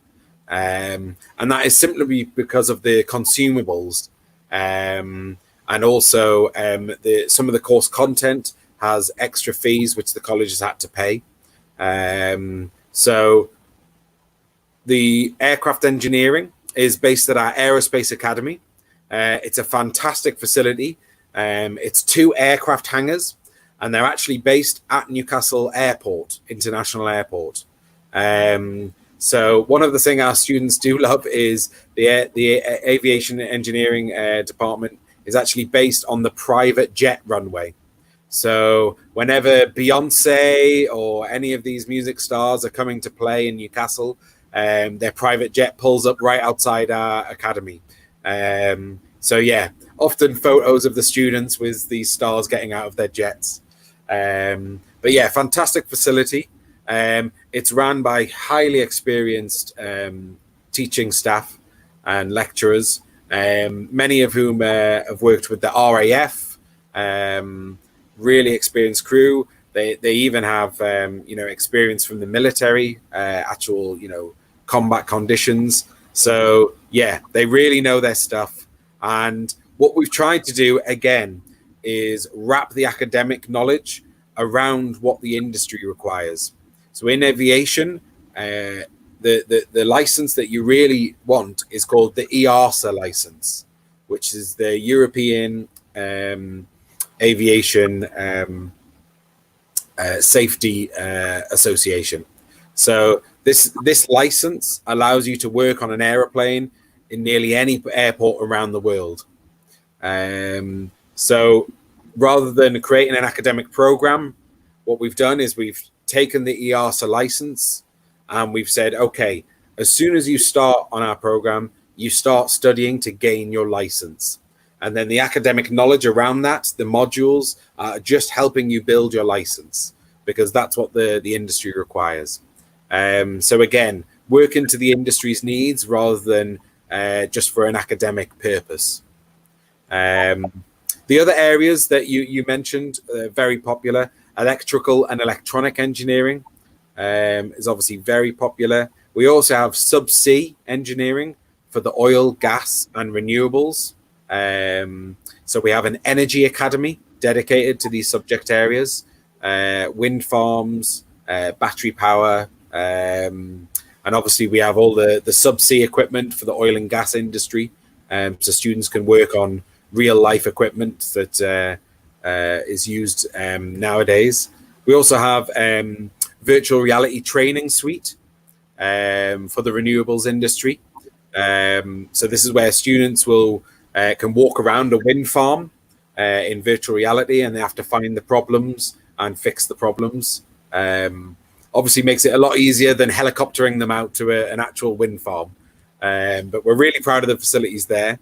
And that is simply because of the consumables. And also some of the course content has extra fees which the college has had to pay. So the aircraft engineering is based at our Aerospace Academy. It's a fantastic facility. It's 2 aircraft hangars, and they're actually based at Newcastle Airport, International Airport. So one of the things our students do love is the aviation engineering department is actually based on the private jet runway. So whenever Beyonce or any of these music stars are coming to play in Newcastle, their private jet pulls up right outside our academy. So yeah, often photos of the students with these stars getting out of their jets. But yeah, fantastic facility. It's run by highly experienced teaching staff and lecturers, many of whom have worked with the RAF, really experienced crew. They even have experience from the military, actual combat conditions. So yeah, they really know their stuff. And what we've tried to do again is wrap the academic knowledge around what the industry requires. So in aviation, the license that you really want is called the EASA license, which is the European Aviation Safety Association. So this license allows you to work on an aeroplane in nearly any airport around the world. So rather than creating an academic program, what we've done is we've taken the EASA license and we've said, okay, as soon as you start on our program, you start studying to gain your license. And then the academic knowledge around that, the modules, are just helping you build your license because that's what the industry requires. So again, work into the industry's needs rather than just for an academic purpose. The other areas that you mentioned, very popular, electrical and electronic engineering is obviously very popular. We also have subsea engineering for the oil, gas, and renewables. So we have an energy academy dedicated to these subject areas, wind farms, battery power, and obviously we have all the subsea equipment for the oil and gas industry. So students can work on real life equipment that is used nowadays. We also have virtual reality training suite for the renewables industry. So this is where students can walk around a wind farm in virtual reality, and they have to find the problems and fix the problems. obviously makes it a lot easier than helicoptering them out to an actual wind farm. But we're really proud of the facilities there.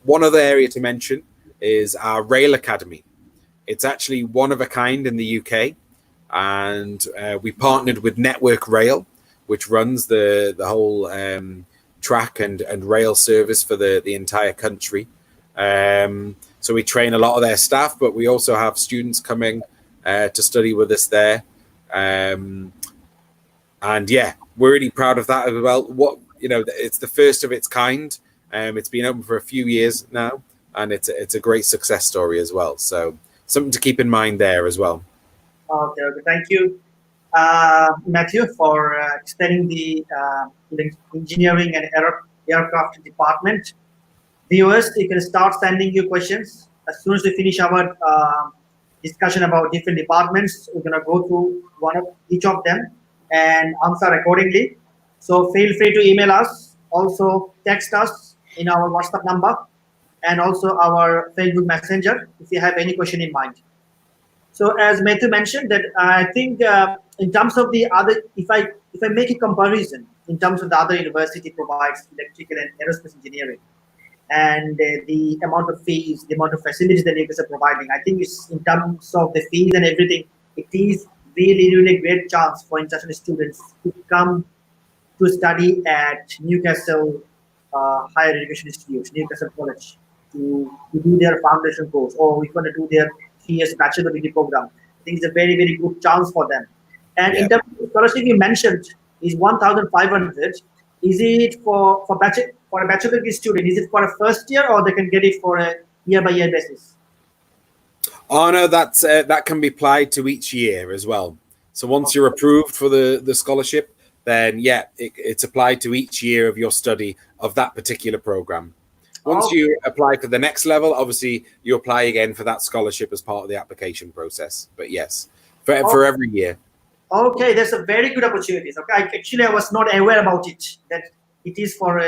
One other area to mention is our Rail Academy. It's actually one of a kind in the UK, and we partnered with Network Rail, which runs the whole track and rail service for the entire country. So we train a lot of their staff, but we also have students coming to study with us there. And yeah, we're really proud of that as well. It's the first of its kind. It's been open for a few years now, and it's a great success story as well. So something to keep in mind there as well. Okay. Thank you, Matthew, for explaining the engineering and aircraft department. Viewers, you can start sending your questions as soon as we finish our discussion about different departments. We're going to go through one of each of them and answer accordingly. So feel free to email us, also text us in our WhatsApp number, and also our Facebook Messenger if you have any question in mind. So as Matthew mentioned, that I think in terms of the other, if I make a comparison in terms of the other university provides electrical and aerospace engineering, and the amount of fees, the amount of facilities that they are providing, I think it's in terms of the fees and everything, it is really great chance for international students to come to study at Newcastle Higher Education Institute, Newcastle College, to do their foundation course, or if you want to do their 3 years bachelor degree program. I think it's a very good chance for them. And in terms of scholarship, you mentioned is 1,500. Is it for a bachelor degree student? Is it for a first year, or they can get it for a year-by-year basis? Oh no, that can be applied to each year as well. So once you're approved for the scholarship, then it's applied to each year of your study of that particular program. Once you apply for the next level, obviously you apply again for that scholarship as part of the application process. But yes, for every year. Okay, that's a very good opportunity. Okay, I was not aware about it, that it is for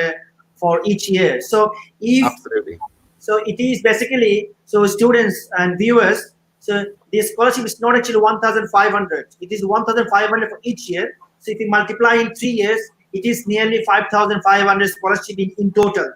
each year. So absolutely. So it is basically, so students and viewers, so the scholarship is not actually 1,500. It is 1,500 for each year. So if you multiply in 3 years, it is nearly 5,500 scholarship in total,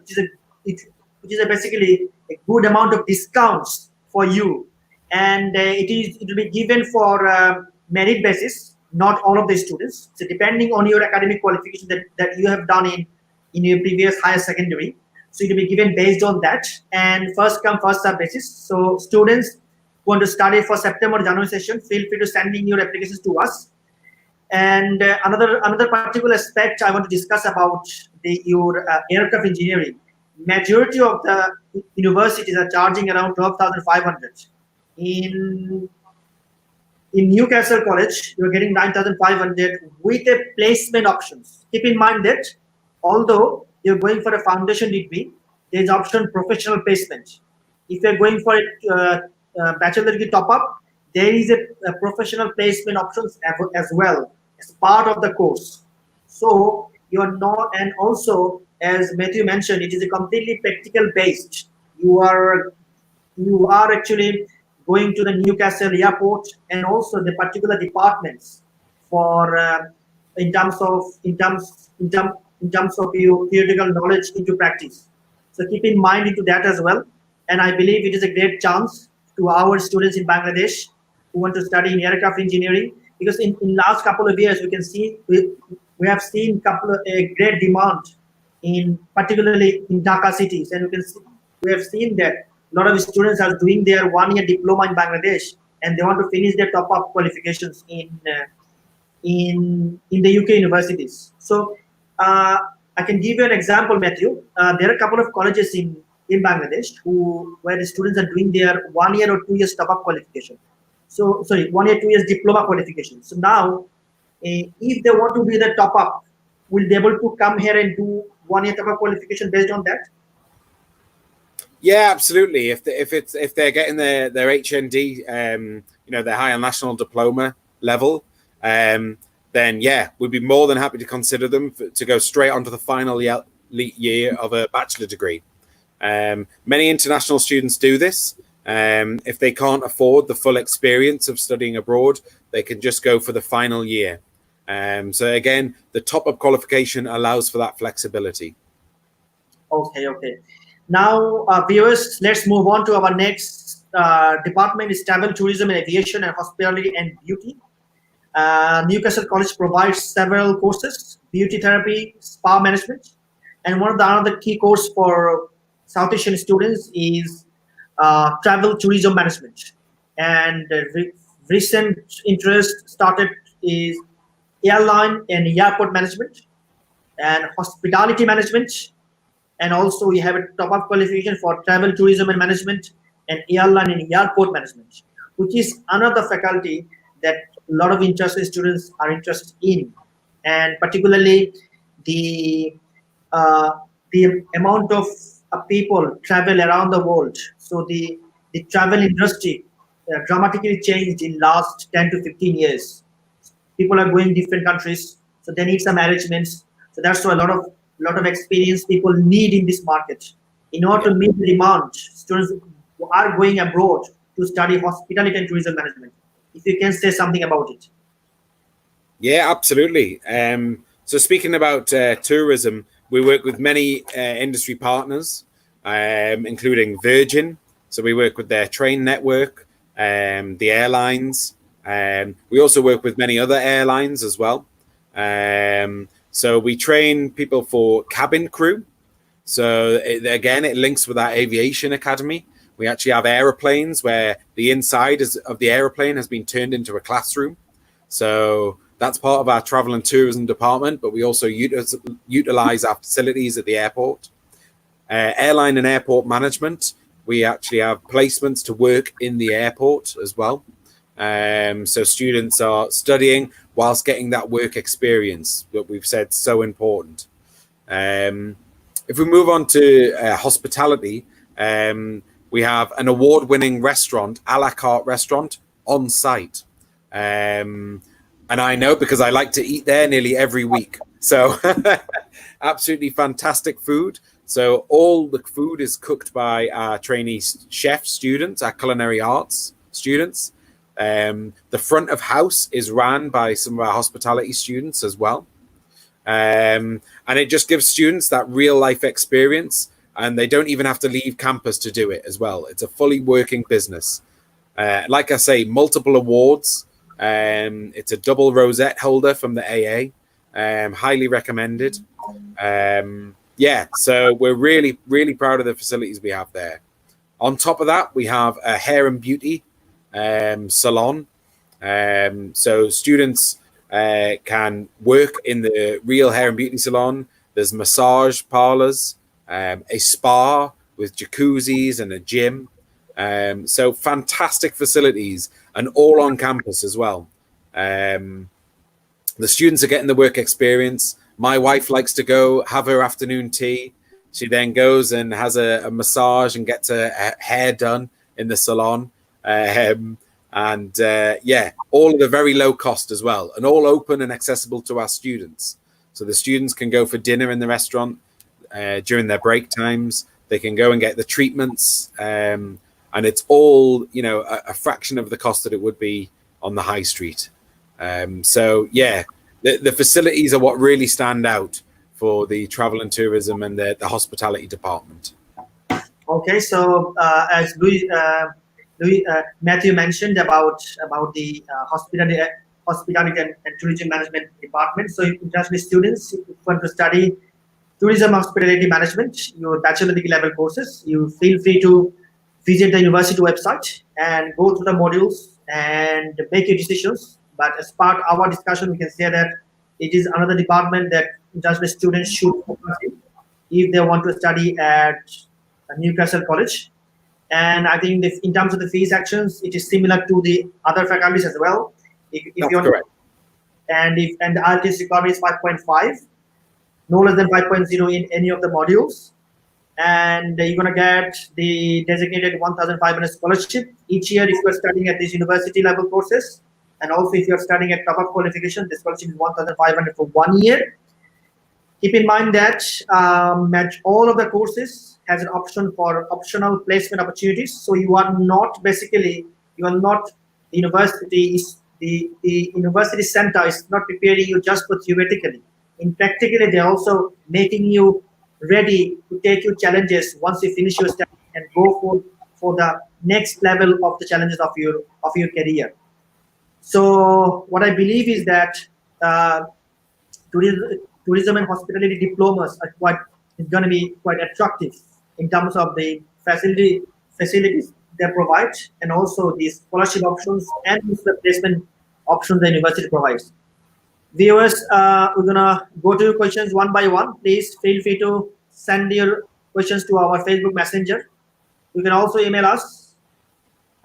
which is basically a good amount of discounts for you. And it will be given for merit basis, not all of the students. So depending on your academic qualification that you have done in your previous higher secondary, so it will be given based on that, and first come first serve basis. So students who want to study for September or January session, feel free to send in your applications to us. And another particular aspect I want to discuss about your aircraft engineering. Majority of the universities are charging around 12,500. In Newcastle College, you're getting 9,500 with a placement options. Keep in mind that although you're going for a foundation degree, there's option professional placement. If you're going for a bachelor degree top-up, there is a professional placement options as well as part of the course. So you're not, and also as Matthew mentioned, it is a completely practical based. You are actually going to the Newcastle airport and also the particular departments for in terms of your theoretical knowledge into practice. So keep in mind into that as well. And I believe it is a great chance to our students in Bangladesh who want to study in aircraft engineering, because in last couple of years we can see we have seen a great demand particularly in Dhaka cities, and we have seen that a lot of students are doing their 1-year diploma in Bangladesh and they want to finish their top-up qualifications in the UK universities. So I can give you an example, Matthew. There are a couple of colleges in Bangladesh where the students are doing their 1 year or 2 years top-up qualification. So, sorry, 1 year, 2 years diploma qualification. So now, if they want to do the top-up, will they be able to come here and do 1 year top-up qualification based on that? Yeah, absolutely. If they're getting their HND, their higher national diploma level, then we'd be more than happy to consider them to go straight onto the final year of a bachelor degree. Many international students do this, If they can't afford the full experience of studying abroad, they can just go for the final year. So again, the top-up qualification allows for that flexibility. Okay. Now, viewers, let's move on to our next department is travel, tourism, and aviation, and hospitality and beauty. Newcastle College provides several courses: beauty therapy, spa management, and one of the another key course for South Asian students is travel tourism management. And recent interest started is airline and airport management and hospitality management, and also we have a top-up qualification for travel tourism and management and airline and airport management, which is another faculty that a lot of interested students are interested in, and particularly the uh, the amount of people travel around the world. So the travel industry dramatically changed in last 10 to 15 years. People are going different countries, so they need some arrangements. So that's why a lot of experience people need in this market. In order to meet the demand, students are going abroad to study hospitality and tourism management. If you can say something about it. Yeah, absolutely. So speaking about tourism, we work with many industry partners, including Virgin. So we work with their train network, the airlines. We also work with many other airlines as well. So we train people for cabin crew. So again, it links with our aviation academy. We actually have aeroplanes where the inside of the aeroplane has been turned into a classroom. So that's part of our travel and tourism department, but we also utilize our facilities at the airport. Airline and airport management, we actually have placements to work in the airport as well. So students are studying whilst getting that work experience that we've said so important. If we move on to hospitality, we have an award-winning restaurant, a la carte restaurant, on site. And I know because I like to eat there nearly every week. So absolutely fantastic food. So all the food is cooked by our trainee chef students, our culinary arts students. The front of house is ran by some of our hospitality students as well. And it just gives students that real life experience, and they don't even have to leave campus to do it as well. It's a fully working business. Like I say, multiple awards. It's a double rosette holder from the AA. Highly recommended. So we're really, really proud of the facilities we have there. On top of that, we have a hair and beauty salon. So students can work in the real hair and beauty salon. There's massage parlors, a spa with jacuzzis and a gym. So fantastic facilities, and all on campus as well. The students are getting the work experience. My wife likes to go have her afternoon tea. She then goes and has a massage and gets her hair done in the salon. All at a very low cost as well, and all open and accessible to our students. So the students can go for dinner in the restaurant during their break times. They can go and get the treatments, and it's all, a fraction of the cost that it would be on the high street. The facilities are what really stand out for the travel and tourism and the hospitality department. Okay, so as Matthew mentioned about the hospitality and tourism management department. So international students, if you want to study tourism hospitality management, your bachelor degree level courses, you feel free to visit the university website and go through the modules and make your decisions. But as part of our discussion, we can say that it is another department that international students should focus in if they want to study at Newcastle College. And I think in terms of the fee sections, it is similar to the other faculties as well. If That's you're correct. And the IELTS requirement is 5.5, no less than 5.0 in any of the modules. And you're gonna get the designated 1,500 scholarship each year if you're studying at these university level courses. And also if you're studying at top-up qualification, the scholarship is 1,500 for 1 year. Keep in mind that match all of the courses has an option for optional placement opportunities. So you are not basically, you are not, the university is, the university center is not preparing you just for theoretically. In practically, they're also making you ready to take your challenges once you finish your study and go for the next level of the challenges of your career. So what I believe is that uh, tourism and hospitality diplomas are quite, is going to be quite attractive in terms of the facilities they provide, and also the scholarship options and the placement options the university provides. Viewers, we're gonna go to your questions one by one. Please feel free to send your questions to our Facebook Messenger. You can also email us,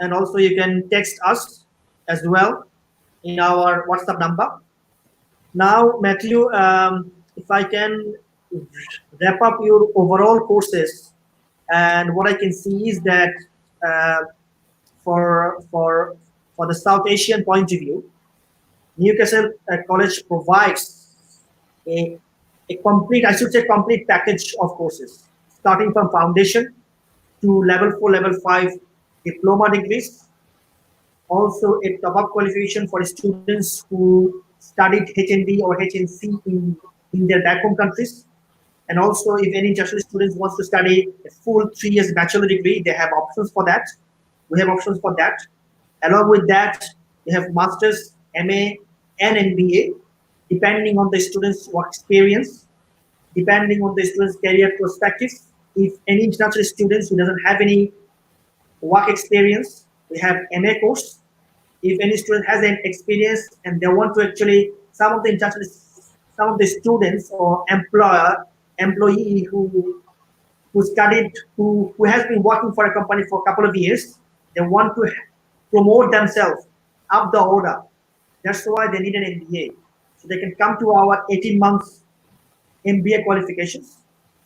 and also you can text us as well in our WhatsApp number. Now, Matthew, if I can wrap up your overall courses, and what I can see is that uh, for the South Asian point of view, Newcastle College provides a, a complete, I should say, complete package of courses, starting from foundation to level 4, level 5 diploma degrees, also a top-up qualification for students who studied HND or HNC in their back home countries. And also, if any international students wants to study a full 3 years bachelor degree, they have options for that. We have options for that. Along with that, we have masters, MA, and MBA, depending on the student's work experience, depending on the student's career perspective. If any international students who doesn't have any work experience, we have MA course. If any student has an experience and they want to actually, some of the students or employee who studied, who has been working for a company for a couple of years, they want to promote themselves up the order. That's why they need an MBA. So they can come to our 18 months MBA qualifications,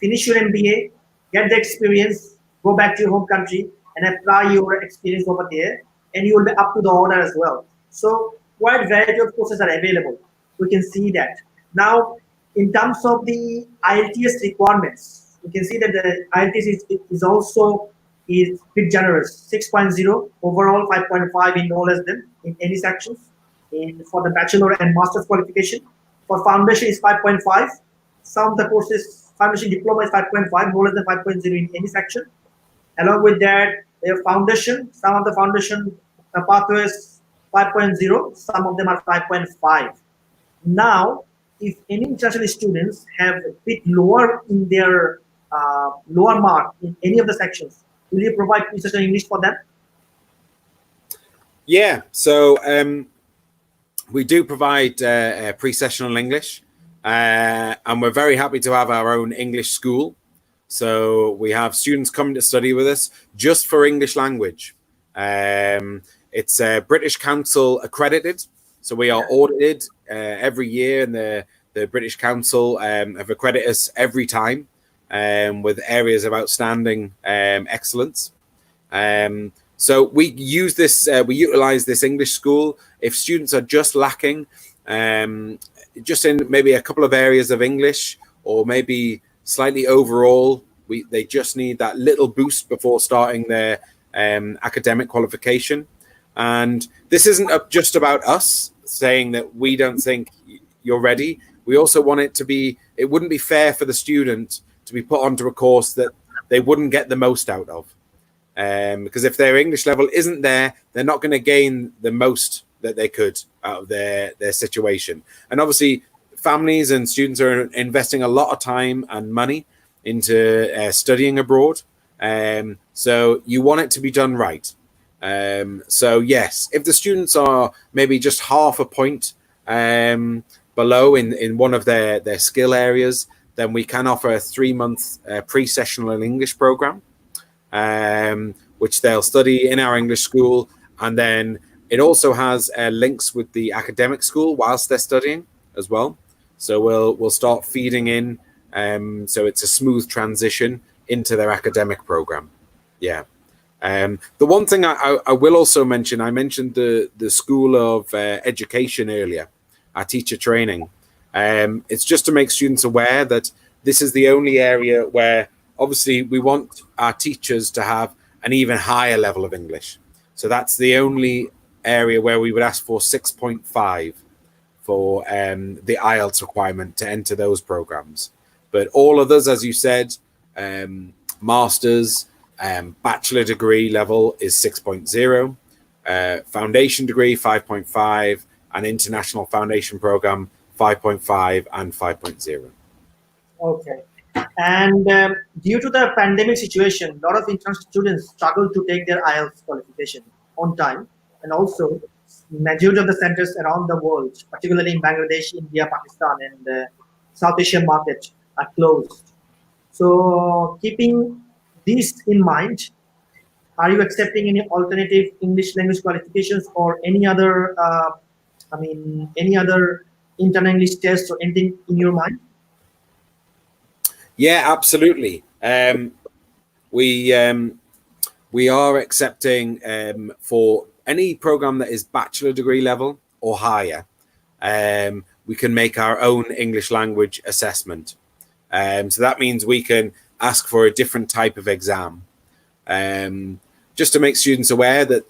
finish your MBA, get the experience, go back to your home country and apply your experience over there, and you will be up to the order as well. So wide variety of courses are available. We can see that. Now, in terms of the IELTS requirements, we can see that the IELTS is also is bit generous. 6.0 overall, 5.5 in no less than in any sections. For the bachelor and master's qualification. For foundation is 5.5. Some of the courses, foundation diploma is 5.5, no less than 5.0 in any section. Along with that, they have foundation. Some of the foundation pathways 5.0, some of them are 5.5. Now, if any international students have a bit lower in their lower mark in any of the sections, will you provide pre-session English for them? Yeah, so we do provide pre-sessional English, and we're very happy to have our own English school. So we have students coming to study with us just for English language. It's British Council accredited, so we are audited every year, and the British Council have accredited us every time with areas of outstanding excellence. So we use this, we utilize this English school if students are just lacking, just in maybe a couple of areas of English, or maybe slightly overall. They just need that little boost before starting their academic qualification. And this isn't just about us saying that we don't think you're ready. We also want it to be, it wouldn't be fair for the student to be put onto a course that they wouldn't get the most out of. Because if their English level isn't there, they're not going to gain the most that they could out of their situation. And obviously, families and students are investing a lot of time and money into studying abroad. So you want it to be done right. So yes, if the students are maybe just half a point below in one of their skill areas, then we can offer a 3-month pre-sessional English program, which they'll study in our English school. And then it also has links with the academic school whilst they're studying as well. So we'll start feeding in, so it's a smooth transition into their academic program. Yeah. The one thing I will also mention, I mentioned the School of Education earlier, our teacher training. It's just to make students aware that this is the only area where obviously we want our teachers to have an even higher level of English. So that's the only area where we would ask for 6.5 for the IELTS requirement to enter those programs. But all others, as you said, master's, bachelor degree level is 6.0, foundation degree 5.5, and international foundation program 5.5 and 5.0. Okay. And due to the pandemic situation, a lot of international students struggle to take their IELTS qualification on time. And also, majority of the centers around the world, particularly in Bangladesh, India, Pakistan, and South Asian market, are closed. So, keeping this in mind, are you accepting any alternative English language qualifications or any other, any other internal English tests or anything in your mind? Yeah, absolutely. We are accepting for any program that is bachelor degree level or higher. We can make our own English language assessment. So that means we can ask for a different type of exam. Just to make students aware that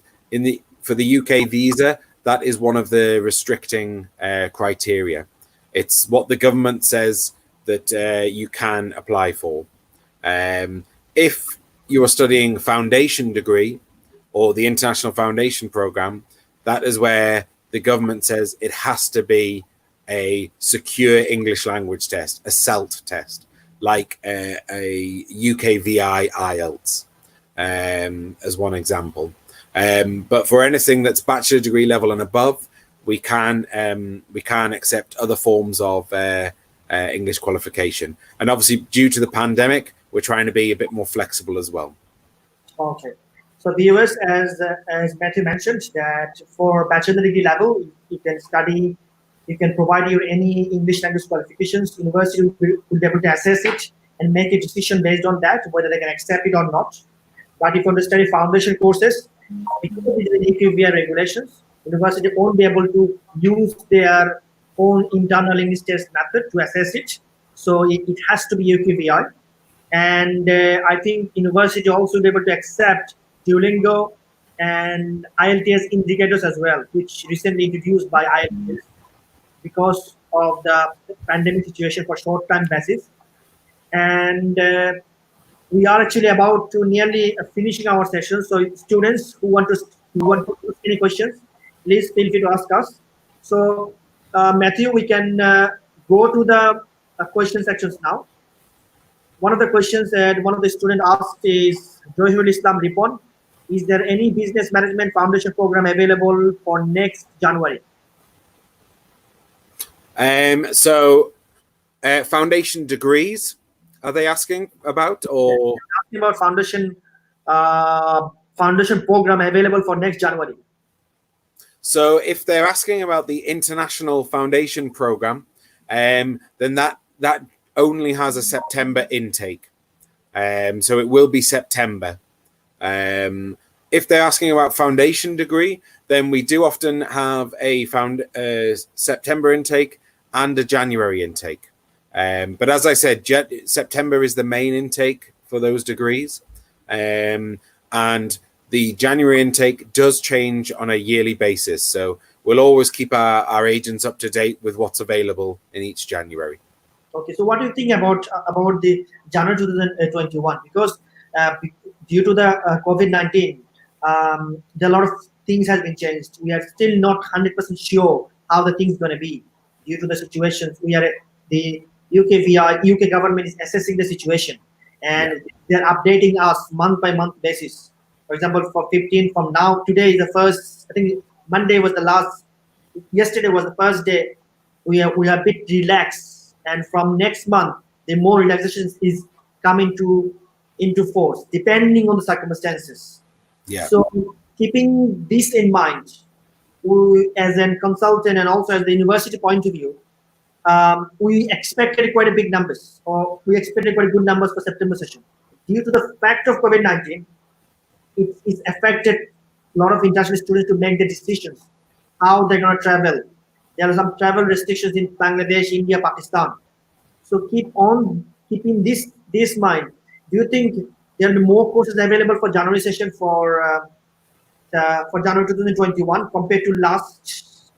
for the UK visa, that is one of the restricting criteria. It's what the government says that you can apply for. If you are studying foundation degree or the international foundation program, that is where the government says it has to be a secure English language test, a CELT test, like a UK VI IELTS, as one example. But for anything that's bachelor degree level and above, we can accept other forms of English qualification. And obviously, due to the pandemic, we're trying to be a bit more flexible as well. Okay. So viewers, as Matthew mentioned, that for bachelor degree level, you can provide your any English language qualifications. University will be able to assess it and make a decision based on that, whether they can accept it or not. But if you want to study foundation courses, because of the UKVI regulations, university won't be able to use their own internal English test method to assess it. So it has to be UKVI. And I think university also will be able to accept Duolingo and IELTS indicators as well, which recently introduced by IELTS because of the pandemic situation for short-term basis. And we are actually about to nearly finishing our session. So students who want to ask any questions, please feel free to ask us. So Matthew, we can go to the question sections now. One of the questions that one of the students asked is, Johirul Islam Ripon, is there any business management foundation program available for next January? Foundation degrees, are they asking about, or asking about foundation program available for next January? So if they're asking about the international foundation program, then that only has a September intake. So it will be September. If they're asking about foundation degree, then we do often have a September intake and a January intake. But as I said, September is the main intake for those degrees. And the January intake does change on a yearly basis. So we'll always keep our agents up to date with what's available in each January. Okay, so what do you think about the January 2021? Because due to the COVID-19, a lot of things has been changed. We are still not 100% sure how the things going to be due to the situations. The UK government is assessing the situation, and they're updating us month by month basis. For example, for 15 from now, today is the first. I think Monday was the last. Yesterday was the first day. We are a bit relaxed, and from next month, the more relaxation is coming into force, depending on the circumstances. Yeah. So keeping this in mind, we, as a consultant and also as the university point of view, we expected quite a big numbers, or we expected quite good numbers for September session. Due to the fact of COVID-19, it's affected a lot of international students to make the decisions how they're going to travel, There are some travel restrictions in Bangladesh, India, Pakistan. So keeping this mind. Do you think there will be more courses available for January session for January 2021 compared to last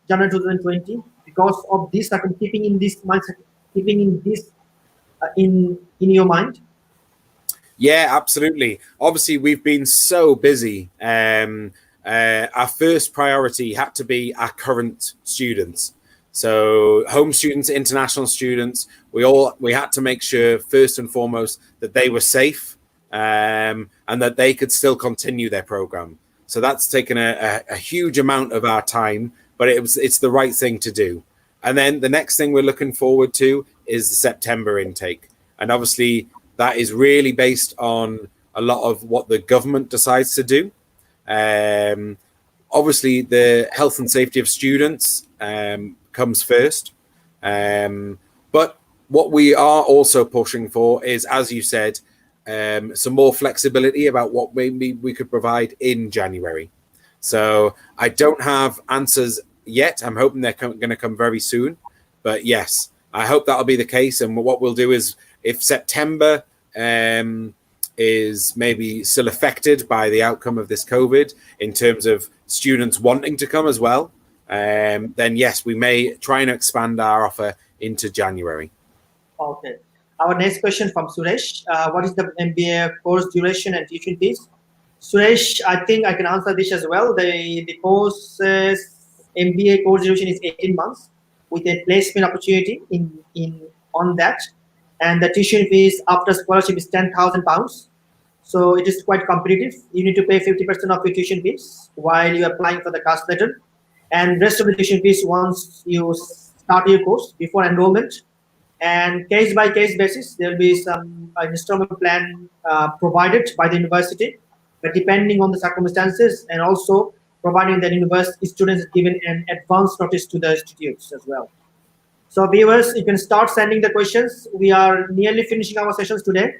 January 2020 because of this? Keeping in this mindset, keeping in this in your mind. Yeah, absolutely. Obviously, we've been so busy. Our first priority had to be our current students. So home students, international students, we had to make sure first and foremost that they were safe and that they could still continue their program. So that's taken a huge amount of our time, but it's the right thing to do. And then the next thing we're looking forward to is the September intake. And obviously that is really based on a lot of what the government decides to do. Obviously, the health and safety of students comes first. But what we are also pushing for is, as you said, some more flexibility about what maybe we could provide in January. So I don't have answers yet. I'm hoping they're going to come very soon. But yes, I hope that'll be the case. And what we'll do is, if September is maybe still affected by the outcome of this COVID in terms of students wanting to come as well, then yes, we may try and expand our offer into January. Okay. Our next question from Suresh. What is the MBA course duration and tuition fees? Suresh, I think I can answer this as well. The course MBA course duration is 18 months with a placement opportunity on that. And the tuition fees after scholarship is £10,000. So it is quite competitive. You need to pay 50% of your tuition fees while you're applying for the caste letter. And rest of the tuition fees once you start your course before enrollment. And case by case basis, there will be some installment plan provided by the university, but depending on the circumstances, and also providing that university students given an advance notice to the institutes as well. So viewers, you can start sending the questions. We are nearly finishing our sessions today.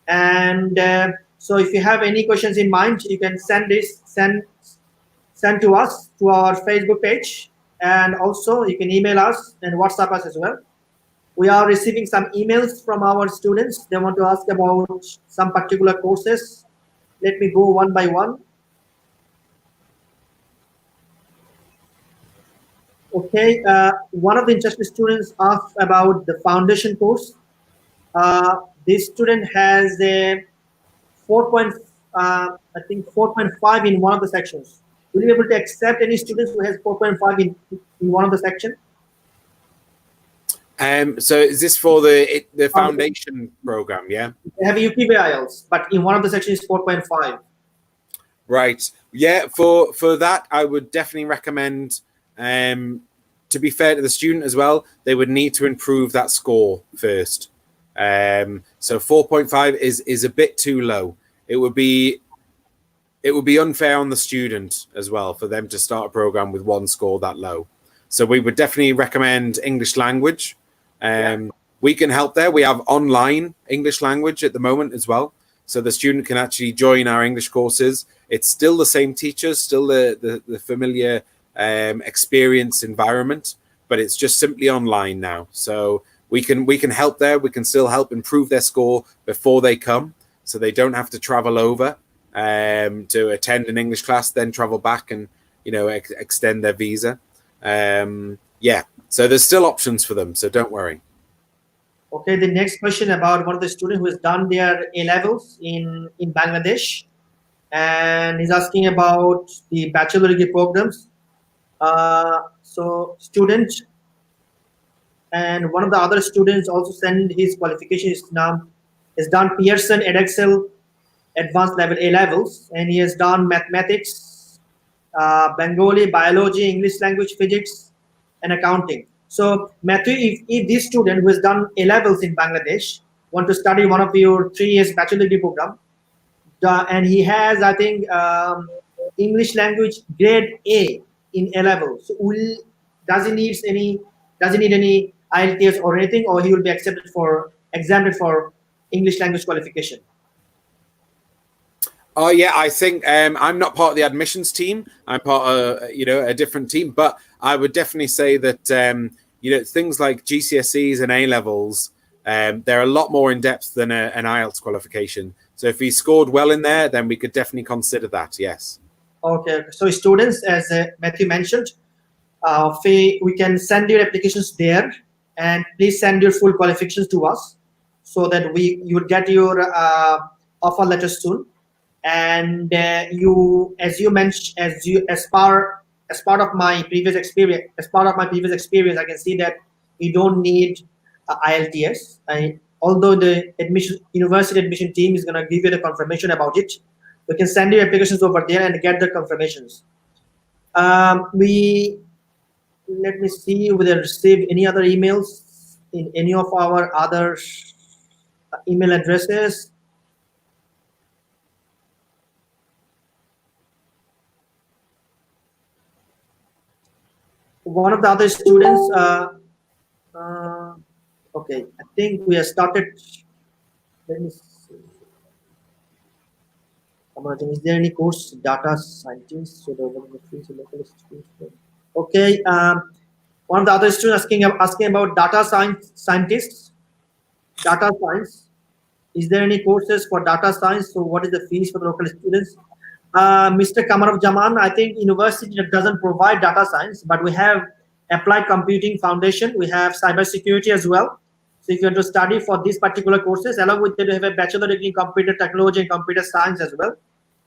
And so if you have any questions in mind, you can send to us to our Facebook page. And also you can email us and WhatsApp us as well. We are receiving some emails from our students. They want to ask about some particular courses. Let me go one by one. Okay, one of the interested students asked about the foundation course. This student has a 4.5 in one of the sections. Will you be able to accept any students who has 4.5 in one of the sections? So is this for the foundation program? Yeah. They have a UPB IELTS, but in one of the sections is 4.5. Right. Yeah. For that, I would definitely recommend. To be fair to the student as well, they would need to improve that score first. So 4.5 is a bit too low. It would be unfair on the student as well for them to start a program with one score that low. So we would definitely recommend English language. We can help there. We have online English language at the moment as well. So the student can actually join our English courses. It's still the same teachers, still the familiar experience environment, but it's just simply online now. So we can help there. We can still help improve their score before they come, so they don't have to travel over to attend an English class, then travel back and extend their visa. So there's still options for them, so don't worry. Okay, the next question about one of the students who has done their A-levels in Bangladesh, and he's asking about the bachelor degree programs. So student and one of the other students also sent his qualification is done Pearson Edexcel advanced level A-levels, and he has done mathematics, Bengali, biology, English language, physics, and accounting. So Matthew, if this student who has done A-levels in Bangladesh want to study one of your 3 years bachelor degree program, and he has, I think, English language grade A in A-level. So does he need any IELTS or anything, or he will be examined for English language qualification? Oh yeah, I think I'm not part of the admissions team. I'm part of a different team, but I would definitely say that things like GCSEs and A levels, they're a lot more in depth than an IELTS qualification. So if he scored well in there, then we could definitely consider that. Yes. Okay, so students, as Matthew mentioned, we can send your applications there, and please send your full qualifications to us so that you will get your offer letter soon. And as you mentioned, as part of my previous experience, I can see that you don't need IELTS. Although the university admission team is going to give you the confirmation about it, you can send your applications over there and get the confirmations. Let me see whether I received any other emails in any of our other email addresses. One of the other students, okay, I think we have started. Let me see. Is there any course data scientist? Okay, one of the other students asking about data scientists. Data science. Is there any courses for data science? So what is the fees for the local students? Mr. Kamarov Jaman, I think university doesn't provide data science, but we have applied computing foundation. We have cybersecurity as well. So if you want to study for these particular courses, along with that, we have a bachelor degree in computer technology and computer science as well.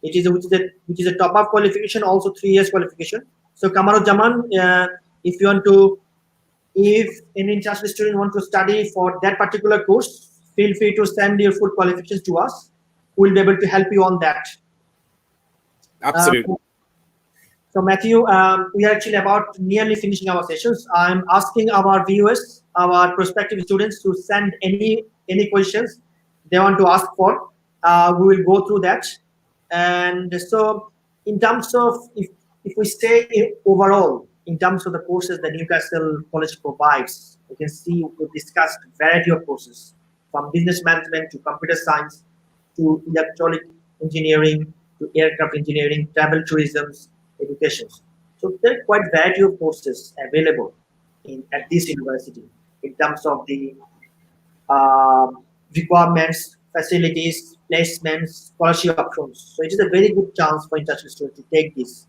Which is a top-up qualification, also 3 years qualification. So Kamarov Jaman, if any international student want to study for that particular course, feel free to send your full qualifications to us. We'll be able to help you on that. Absolutely. So Matthew, we are actually about nearly finishing our sessions. I'm asking our viewers, our prospective students, to send any questions they want to ask for. We will go through that. And so in terms of, if we say overall, in terms of the courses that Newcastle College provides, you can see we've discussed a variety of courses, from business management to computer science to electronic engineering to aircraft engineering, travel tourism, education. So there are quite a variety of courses available at this university in terms of the requirements, facilities, placements, scholarship options. So it is a very good chance for international students to take this.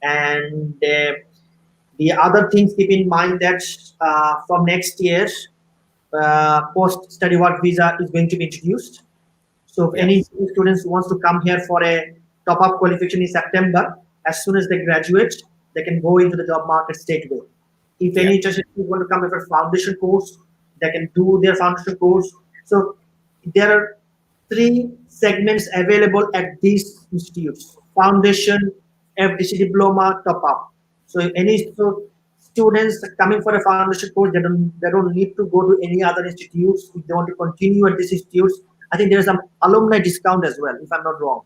And the other things, keep in mind that from next year, post-study work visa is going to be introduced. So if any students who wants to come here for a top-up qualification in September, as soon as they graduate, they can go into the job market straight away. If any international students want to come for a foundation course, they can do their foundation course. So there are 3 segments available at these institutes: foundation, FDC diploma, top-up. So students coming for a foundation course, they don't need to go to any other institutes. If they want to continue at these institutes, I think there's some alumni discount as well, if I'm not wrong.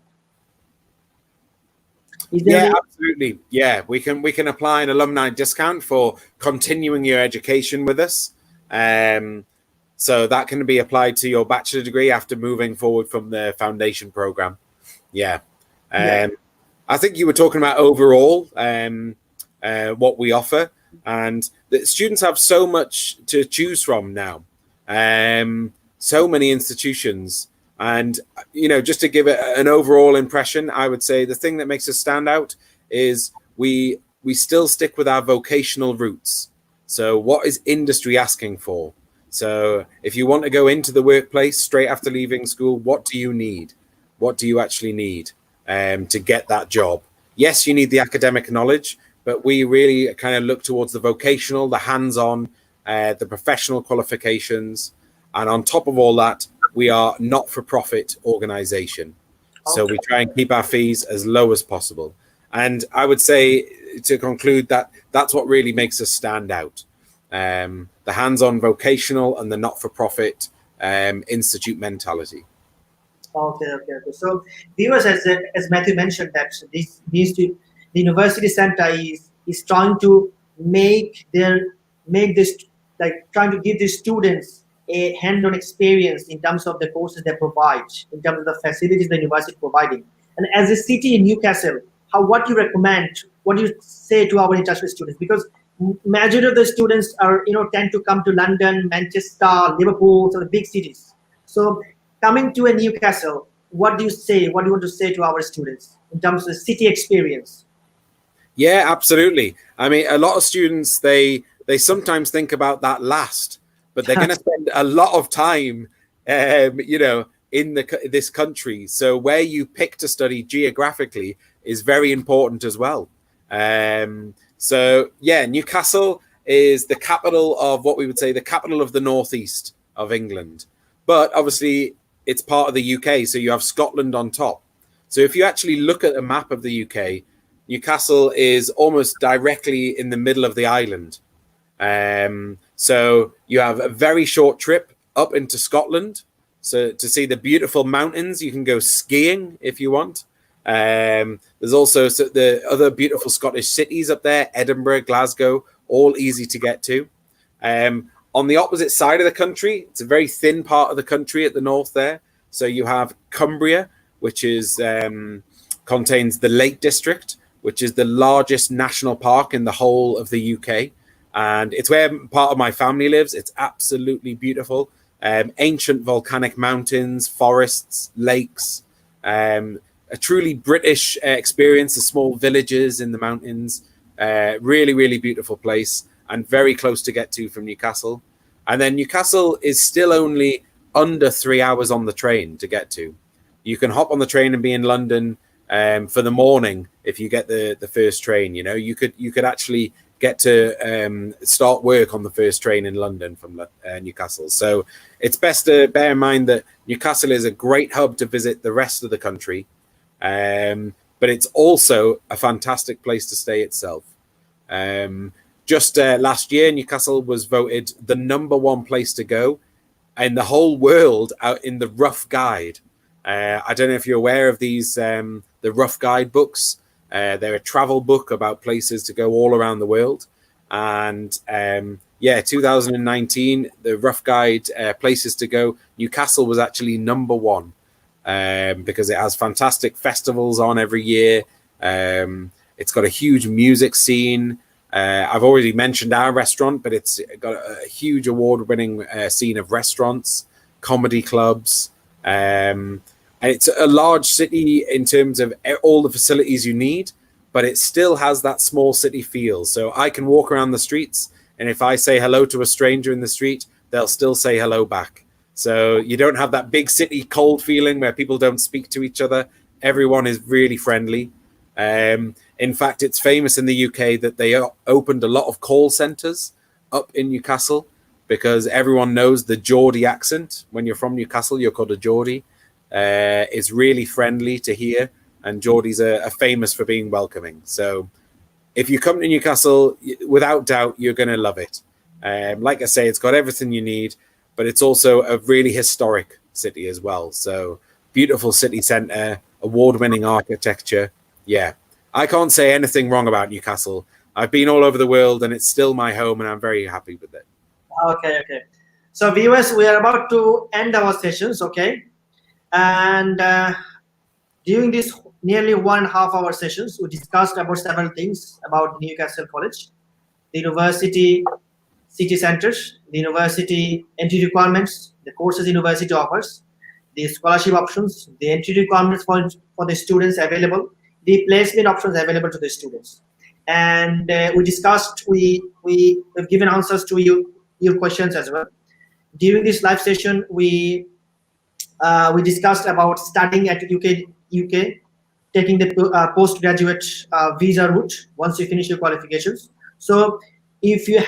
Absolutely. Yeah, we can apply an alumni discount for continuing your education with us. So that can be applied to your bachelor degree after moving forward from the foundation program. I think you were talking about overall what we offer, and the students have so much to choose from now. So many institutions. And, just to give it an overall impression, I would say the thing that makes us stand out is we still stick with our vocational roots. So what is industry asking for? So if you want to go into the workplace straight after leaving school, what do you need? What do you actually need to get that job? Yes, you need the academic knowledge, but we really kind of look towards the vocational, the hands-on, the professional qualifications. And on top of all that, we are not-for-profit organization. So we try and keep our fees as low as possible. And I would say, to conclude, that that's what really makes us stand out. The hands-on vocational and the not-for-profit institute mentality. Okay. So viewers, as Matthew mentioned, that the university center is trying to trying to give the students a hand-on experience in terms of the courses they provide, in terms of the facilities the university is providing. And as a city in Newcastle, what you recommend, what do you say to our international students? Because majority of the students are, tend to come to London, Manchester, Liverpool, so the big cities. So coming to a Newcastle, what do you say? What do you want to say to our students in terms of the city experience? Yeah, absolutely. I mean, a lot of students, they sometimes think about that last, but they're going to spend a lot of time, in this country. So where you pick to study geographically is very important as well. So yeah, Newcastle is the capital of what we would say the capital of the northeast of England, but obviously it's part of the UK. So you have Scotland on top. So if you actually look at a map of the UK, Newcastle is almost directly in the middle of the island. So you have a very short trip up into Scotland. So to see the beautiful mountains, you can go skiing if you want. There's also the other beautiful Scottish cities up there, Edinburgh, Glasgow, all easy to get to. On the opposite side of the country, it's a very thin part of the country at the north there. So you have Cumbria, which is contains the Lake District, which is the largest national park in the whole of the UK. And it's where part of my family lives. It's absolutely beautiful. Ancient volcanic mountains, forests, lakes, a truly British experience, the small villages in the mountains. Really, really beautiful place and very close to get to from Newcastle. And then Newcastle is still only under 3 hours on the train to get to. You can hop on the train and be in London for the morning if you get the first train. You could actually get to start work on the first train in London from Newcastle. So it's best to bear in mind that Newcastle is a great hub to visit the rest of the country, but it's also a fantastic place to stay itself. Just last year, Newcastle was voted the #1 place to go in the whole world out in the Rough Guide. I don't know if you're aware of these, the Rough Guide books. They're a travel book about places to go all around the world. And 2019, the Rough Guide places to go, Newcastle was actually #1 because it has fantastic festivals on every year. It's got a huge music scene. I've already mentioned our restaurant, but it's got a huge award-winning scene of restaurants, comedy clubs. And it's a large city in terms of all the facilities you need, but it still has that small city feel. So I can walk around the streets, and if I say hello to a stranger in the street, they'll still say hello back. So you don't have that big city cold feeling where people don't speak to each other. Everyone is really friendly. In fact, it's famous in the UK that they opened a lot of call centers up in Newcastle because everyone knows the Geordie accent. When you're from Newcastle, you're called a Geordie. It's really friendly to hear, and Geordies are famous for being welcoming. So if you come to Newcastle, without doubt, you're going to love it. Like I say, it's got everything you need, but it's also a really historic city as well. So beautiful city centre, award-winning architecture. Yeah, I can't say anything wrong about Newcastle. I've been all over the world, and it's still my home, and I'm very happy with it. Okay. So viewers, we are about to end our sessions, okay? And during this nearly 1.5 hour sessions, we discussed about several things about Newcastle College, the university, city centers, the university entry requirements, the courses university offers, the scholarship options, the entry requirements for the students available, the placement options available to the students. And we discussed, we've given answers to your questions as well. During this live session, we discussed about studying at UK, taking the postgraduate visa route once you finish your qualifications. So if you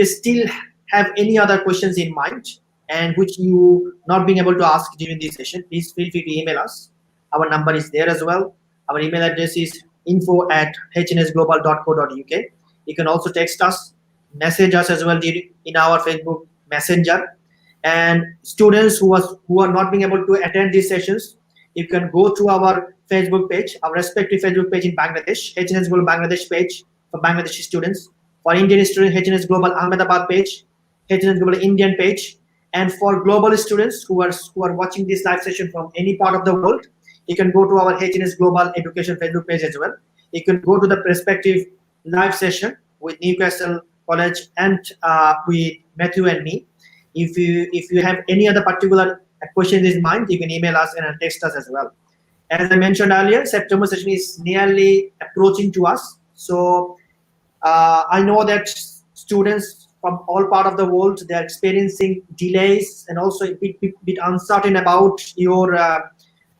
still have any other questions in mind and which you not being able to ask during this session, please feel free to email us. Our number is there as well. Our email address is info@hnsglobal.co.uk. You can also text us, message us as well in our Facebook Messenger. And students who are not being able to attend these sessions, you can go to our Facebook page, our respective Facebook page in Bangladesh, HNS Global Bangladesh page for Bangladeshi students. For Indian students, HNS Global Ahmedabad page, HNS Global Indian page. And for global students who are watching this live session from any part of the world, You can go to our HNS Global Education Facebook page as well. You can go to the respective live session with Newcastle College and with Matthew and me. If you have any other particular question in mind, you can email us and text us as well. As I mentioned earlier, September session is nearly approaching to us. So I know that students from all part of the world, they are experiencing delays and also a bit uncertain about your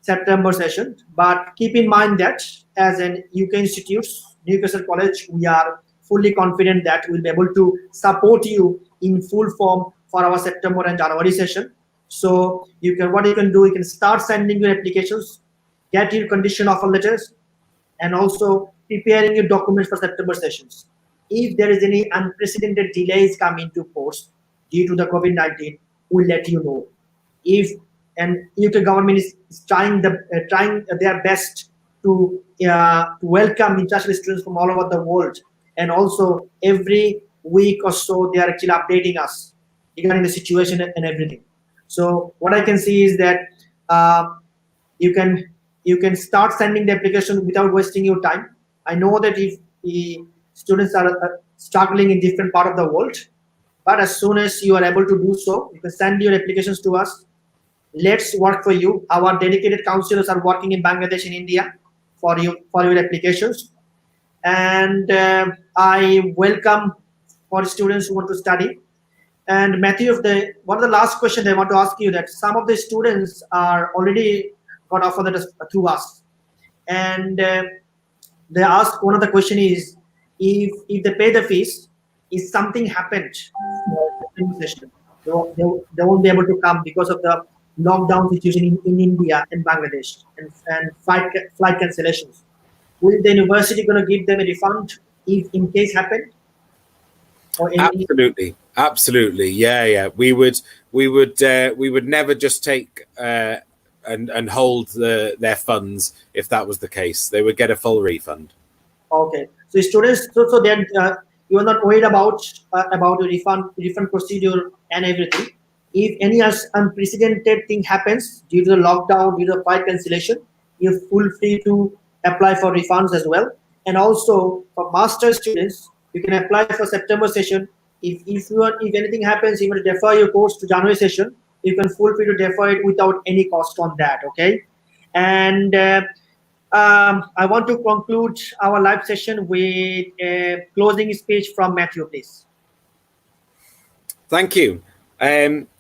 September session. But keep in mind that as an UK Institute, Newcastle College, we are fully confident that we'll be able to support you in full form for our September and January session. So what you can do, you can start sending your applications, get your condition offer letters, and also preparing your documents for September sessions. If there is any unprecedented delays coming to post due to the COVID-19, we'll let you know. And UK government is trying their best to welcome international students from all over the world, and also every week or so they are actually updating us regarding the situation and everything. So what I can see is that you can start sending the application without wasting your time. I know that if the students are struggling in different part of the world, but as soon as you are able to do so, you can send your applications to us. Let's work for you. Our dedicated counselors are working in Bangladesh and India for your applications. And I welcome for students who want to study. And Matthew, one of the last questions I want to ask you, that some of the students are already got offered through us, and they ask, one of the question is, if they pay the fees, if something happened in the session, they won't be able to come because of the lockdown situation in India and Bangladesh and flight cancellations. Will the university going to give them a refund if in case happened? Or Absolutely, yeah. We would never just take and hold their funds if that was the case. They would get a full refund. Okay, so students, so then you are not worried about the refund procedure and everything. If any unprecedented thing happens due to the lockdown, due to the flight cancellation, you're full free to apply for refunds as well. And also for master students, you can apply for September session. If anything happens, you want to defer your course to January session, you can full free to defer it without any cost on that. Okay, and I want to conclude our live session with a closing speech from Matthew, please. Thank you. I'd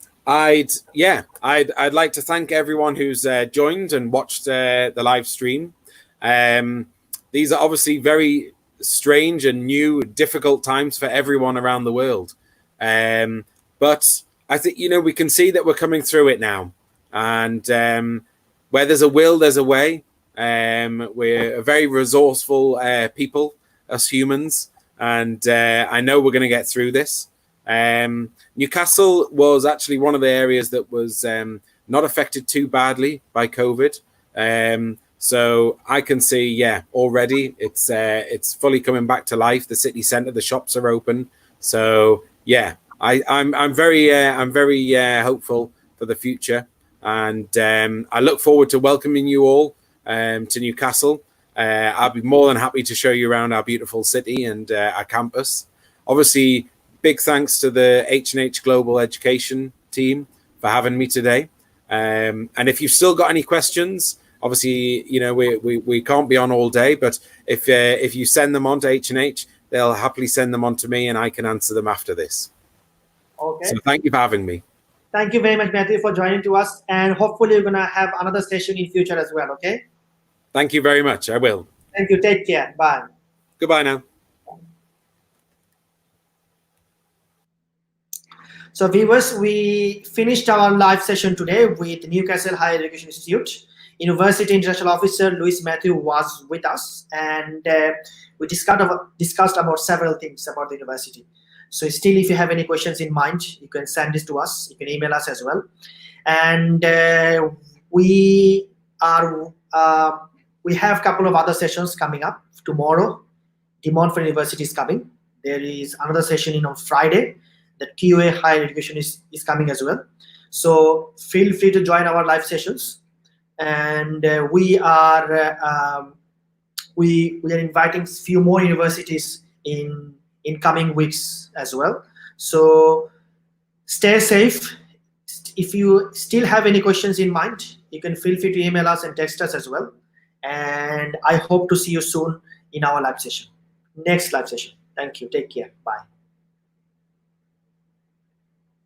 like to thank everyone who's joined and watched the live stream. These are obviously very strange and new, difficult times for everyone around the world. But I think, we can see that we're coming through it now. And where there's a will, there's a way. We're a very resourceful people, us humans. And I know we're going to get through this. Newcastle was actually one of the areas that was not affected too badly by COVID. So I can see, already it's fully coming back to life. The city centre, the shops are open. So I'm very hopeful for the future, and I look forward to welcoming you all to Newcastle. I'll be more than happy to show you around our beautiful city and our campus. Obviously, big thanks to the H&H Global Education team for having me today. And if you've still got any questions, obviously, we can't be on all day, but if you send them on to H&H, they'll happily send them on to me and I can answer them after this. Okay. So thank you for having me. Thank you very much, Matthew, for joining to us. And hopefully we're going to have another session in future as well, okay? Thank you very much. I will. Thank you. Take care. Bye. Goodbye now. So viewers, we finished our live session today with Newcastle Higher Education Institute. University International Officer Louis Matthew was with us, and we discussed about several things about the university. So still, if you have any questions in mind, you can send this to us. You can email us as well. And we have a couple of other sessions coming up tomorrow. Demand for University is coming. There is another session on Friday. The QA Higher Education is coming as well. So feel free to join our live sessions. and we are inviting few more universities in coming weeks as well. So stay safe. If you still have any questions in mind, you can feel free to email us and text us as well. And I hope to see you soon in our live session, next live session. Thank you. Take care. Bye.